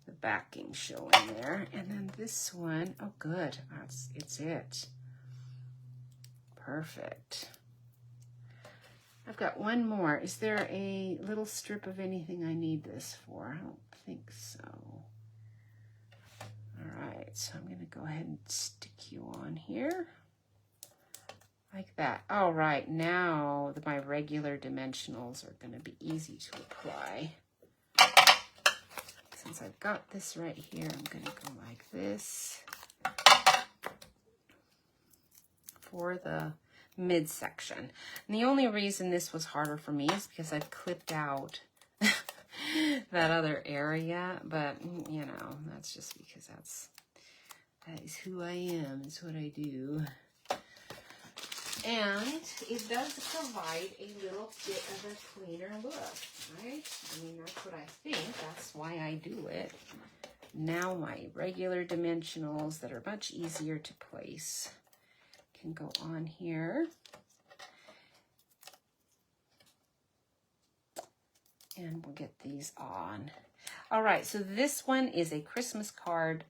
the backing showing there. And then this one, oh good, it's it. Perfect. I've got one more. Is there a little strip of anything I need this for? I don't think so. All right, so I'm going to go ahead and stick you on here. Like that. All right, now my regular dimensionals are going to be easy to apply. Since I've got this right here, I'm going to go like this for the midsection. And the only reason this was harder for me is because I've clipped out that other area, but you know, that's just because that is who I am. It's what I do. And it does provide a little bit of a cleaner look, right? I mean, that's what I think. That's why I do it. Now my regular dimensionals that are much easier to place can go on here. And we'll get these on. All right, so this one is a Christmas card.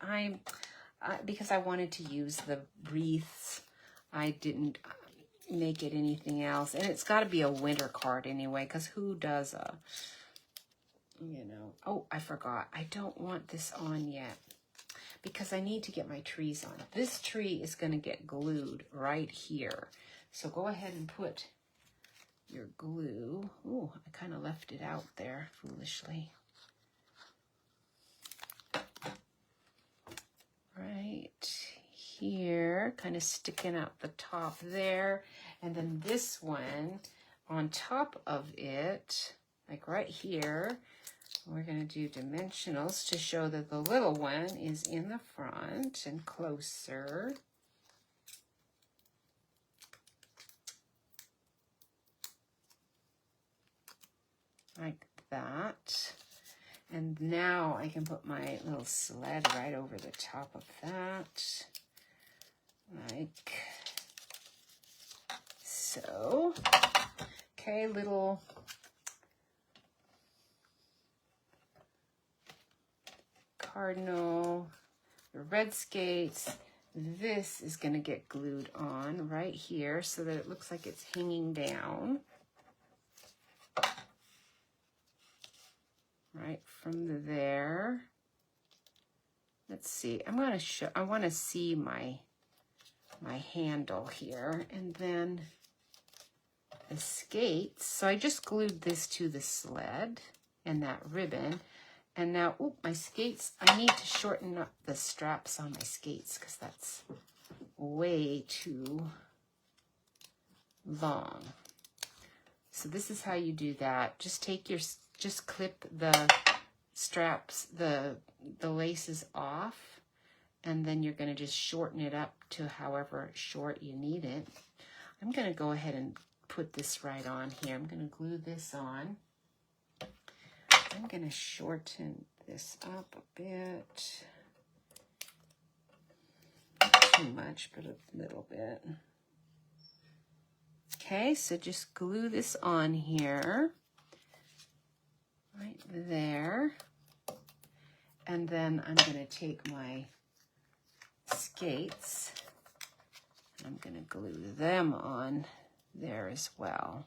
Because I wanted to use the wreaths, I didn't make it anything else. And it's got to be a winter card anyway, because who does oh, I forgot. I don't want this on yet because I need to get my trees on. This tree is going to get glued right here. So go ahead and put your glue. Ooh, I kind of left it out there foolishly. Right here, kind of sticking out the top there. And then this one on top of it, like right here, we're going to do dimensionals to show that the little one is in the front and closer. like that. And now I can put my little sled right over the top of that, like so. Okay, little cardinal, the red skates. This is going to get glued on right here so that it looks like it's hanging down. Right from there. Let's see. I'm going to show, I want to see my handle here, and then the skates. So I just glued this to the sled and that ribbon. And now, my skates, I need to shorten up the straps on my skates because that's way too long. So this is how you do that. Just take your, just clip the straps, the laces off, and then you're going to just shorten it up to however short you need it. I'm going to go ahead and put this right on here. I'm going to glue this on. I'm going to shorten this up a bit. Not too much, but a little bit. Okay, so just glue this on here. Right there. And then I'm going to take my skates. I'm going to glue them on there as well.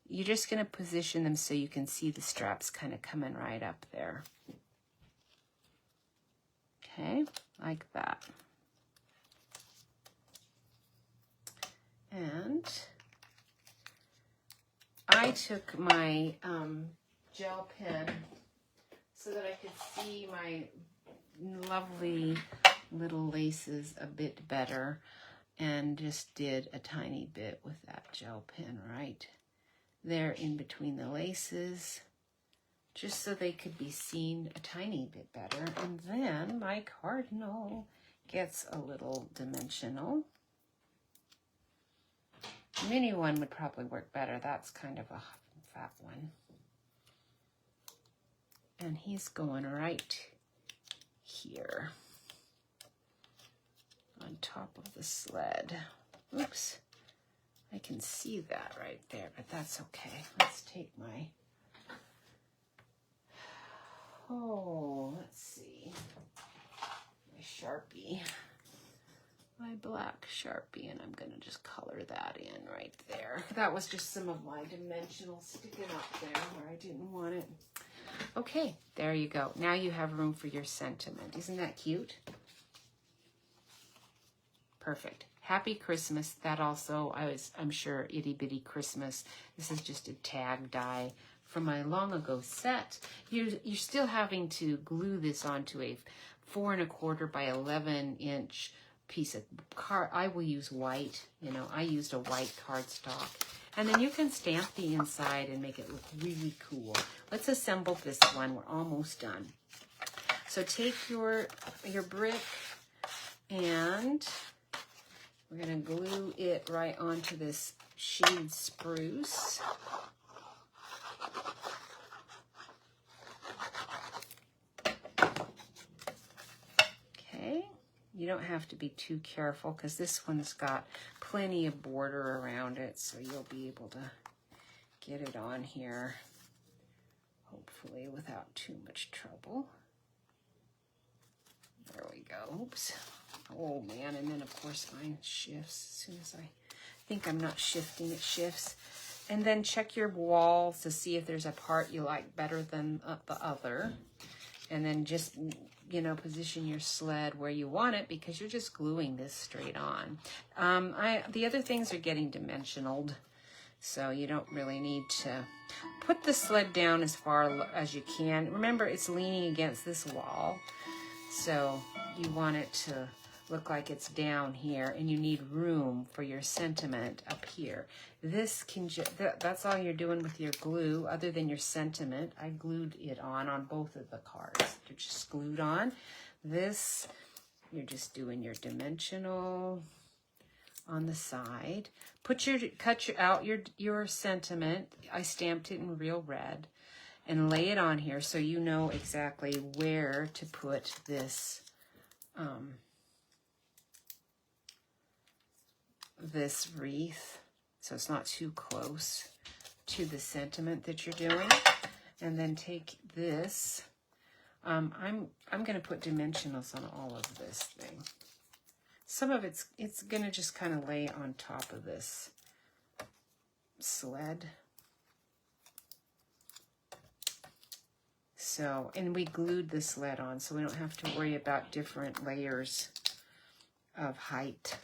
You're just going to position them so you can see the straps kind of coming right up there. Okay, like that. And I took my gel pen so that I could see my lovely little laces a bit better, and just did a tiny bit with that gel pen right there in between the laces, just so they could be seen a tiny bit better. And then my cardinal gets a little dimensional. Mini one would probably work better. That's kind of a fat one. And he's going right here on top of the sled. Oops. I can see that right there, but that's okay. Let's take my, let's see, my Sharpie, my black Sharpie, and I'm going to just color that in right there. That was just some of my dimensional sticking up there where I didn't want it. Okay, there you go. Now you have room for your sentiment. Isn't that cute? Perfect. Happy Christmas. That also, I'm sure, Itty Bitty Christmas. This is just a tag die from my long ago set. You're still having to glue this onto a 4 1/4 by 11 inch piece of card. I will use white. I used a white cardstock. And then you can stamp the inside and make it look really cool. Let's assemble this one. We're almost done. So take your brick, and we're going to glue it right onto this shade spruce. Okay, you don't have to be too careful because this one's got plenty of border around it, so you'll be able to get it on here, hopefully without too much trouble. There we go. Oops. Oh man, and then of course mine shifts. As soon as I think I'm not shifting, it shifts. And then check your walls to see if there's a part you like better than the other. And then just, position your sled where you want it, because you're just gluing this straight on. The other things are getting dimensionaled, so you don't really need to put the sled down as far as you can. Remember, it's leaning against this wall, so you want it to look like it's down here, and you need room for your sentiment up here. This can that's all you're doing with your glue, other than your sentiment. I glued it on both of the cards. They're just glued on. This, you're just doing your dimensional on the side. Cut out your sentiment. I stamped it in real red. and lay it on here so you know exactly where to put this this wreath, so it's not too close to the sentiment that you're doing. And then take this. I'm going to put dimensionals on all of this thing. Some of it's going to just kind of lay on top of this sled. So, and we glued the sled on, so we don't have to worry about different layers of height.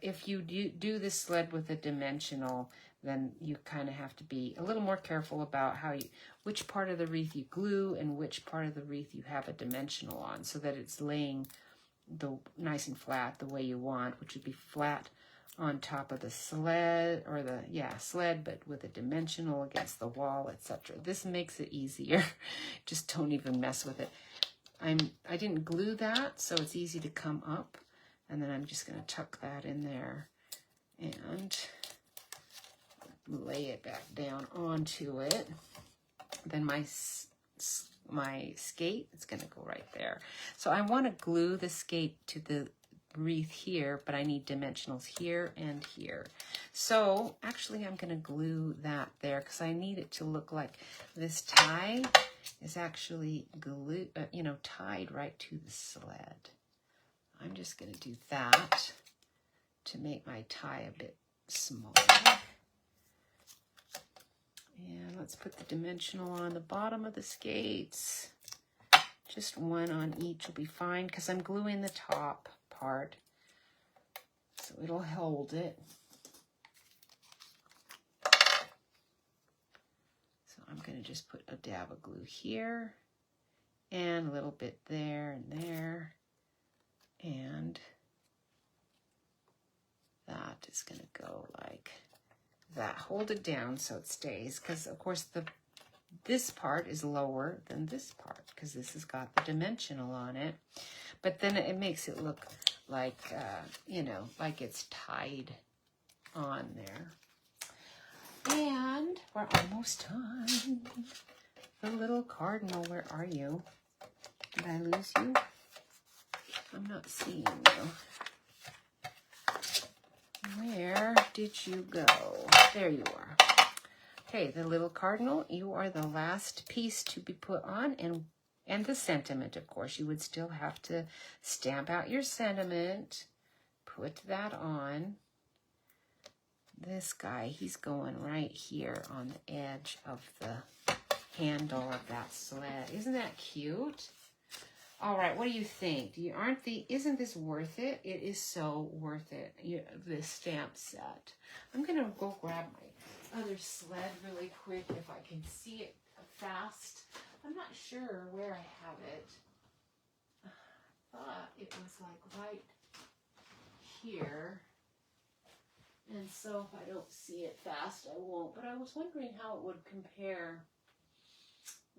If you do the sled with a dimensional, then you kind of have to be a little more careful about which part of the wreath you glue and which part of the wreath you have a dimensional on, so that it's laying nice and flat the way you want, which would be flat on top of the sled, or sled, but with a dimensional against the wall, etc. This makes it easier. Just don't even mess with it. I didn't glue that, so it's easy to come up. And then I'm just going to tuck that in there and lay it back down onto it. Then my skate is going to go right there. So I want to glue the skate to the wreath here, but I need dimensionals here and here. So actually I'm going to glue that there because I need it to look like this tie is actually tied right to the sled. I'm just going to do that to make my tie a bit smaller. And let's put the dimensional on the bottom of the skates. Just one on each will be fine because I'm gluing the top part, so it'll hold it. So I'm going to just put a dab of glue here and a little bit there and there. And that is going to go like that. Hold it down so it stays, because of course this part is lower than this part because this has got the dimensional on it. But then it makes it look like, like it's tied on there. And we're almost done. The little cardinal, where are you? Did I lose you? I'm not seeing you. Where did you go? There you are. Okay, the little cardinal, you are the last piece to be put on, and the sentiment, of course. You would still have to stamp out your sentiment, put that on. This guy, he's going right here on the edge of the handle of that sled. Isn't that cute? All right, what do you think? Isn't this worth it? It is so worth it, this stamp set. I'm going to go grab my other sled really quick if I can see it fast. I'm not sure where I have it. I thought it was like right here. And so if I don't see it fast, I won't. But I was wondering how it would compare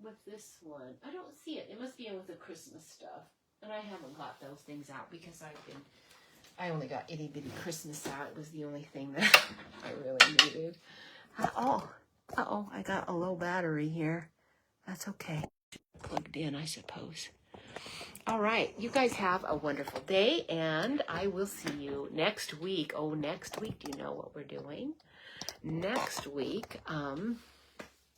with this one. I don't see it. It must be in with the Christmas stuff. And I haven't got those things out because I only got itty bitty Christmas out. It was the only thing that I really needed. Uh-oh, I got a low battery here. That's okay. Plugged in, I suppose. All right, you guys have a wonderful day, and I will see you next week. Oh, next week, do you know what we're doing? Next week,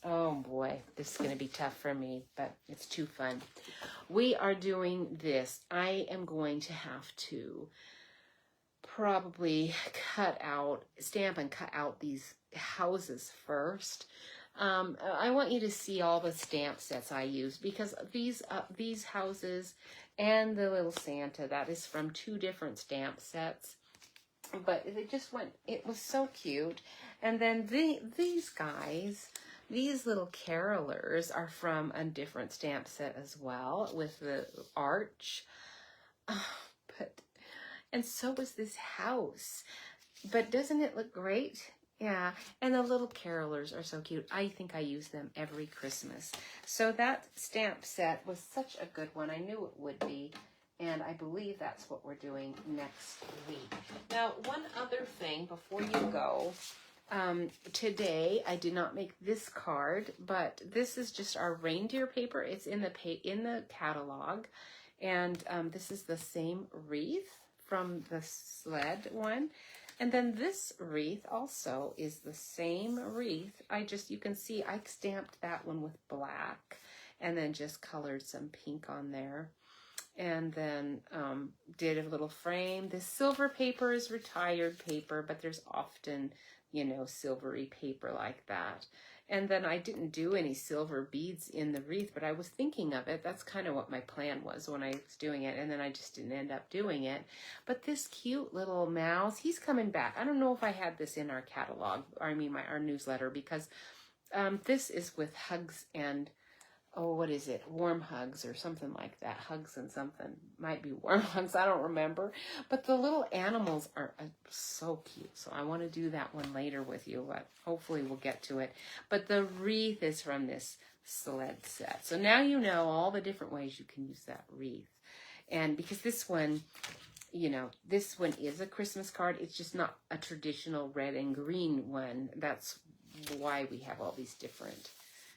oh boy, this is going to be tough for me, but it's too fun. We are doing this. I am going to have to probably stamp and cut out these houses first. I want you to see all the stamp sets I use, because these houses and the little Santa, that is from 2 different stamp sets. But it was so cute. And then these guys, these little carolers, are from a different stamp set as well, with the arch. And so was this house. But doesn't it look great? Yeah, and the little carolers are so cute. I think I use them every Christmas. So that stamp set was such a good one. I knew it would be. And I believe that's what we're doing next week. Now, one other thing before you go. Today I did not make this card, but this is just our reindeer paper. It's in the catalog, and this is the same wreath from the Sled one. And then this wreath also is the same wreath. You can see I stamped that one with black and then just colored some pink on there. And then did a little frame. This silver paper is retired paper, but there's often, you know, silvery paper like that. And then I didn't do any silver beads in the wreath, but I was thinking of it. That's kind of what my plan was when I was doing it, and then I just didn't end up doing it. But this cute little mouse, he's coming back. I don't know if I had this in our catalog, or I mean our newsletter, because this is with hugs and, oh, what is it? Warm hugs or something like that. Hugs and something. Might be warm hugs. I don't remember. But the little animals are so cute. So I want to do that one later with you. But hopefully we'll get to it. But the wreath is from this Sled set. So now you know all the different ways you can use that wreath. And because this one, you know, this one is a Christmas card. It's just not a traditional red and green one. That's why we have all these different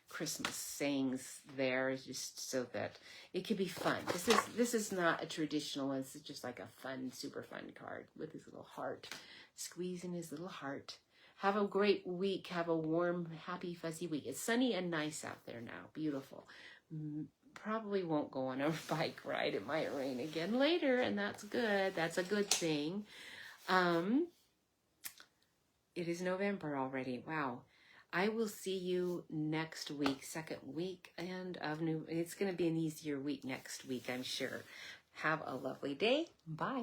Christmas sayings there, just so that it could be fun. This is not a traditional one. This is just like a fun, super fun card with his little heart, squeezing his little heart. Have a great week. Have a warm, happy, fuzzy week. It's sunny and nice out there now. Beautiful. Probably won't go on a bike ride. It might rain again later, and that's good. That's a good thing. It is November already. Wow. I will see you next week, second weekend of it's going to be an easier week next week, I'm sure. Have a lovely day. Bye.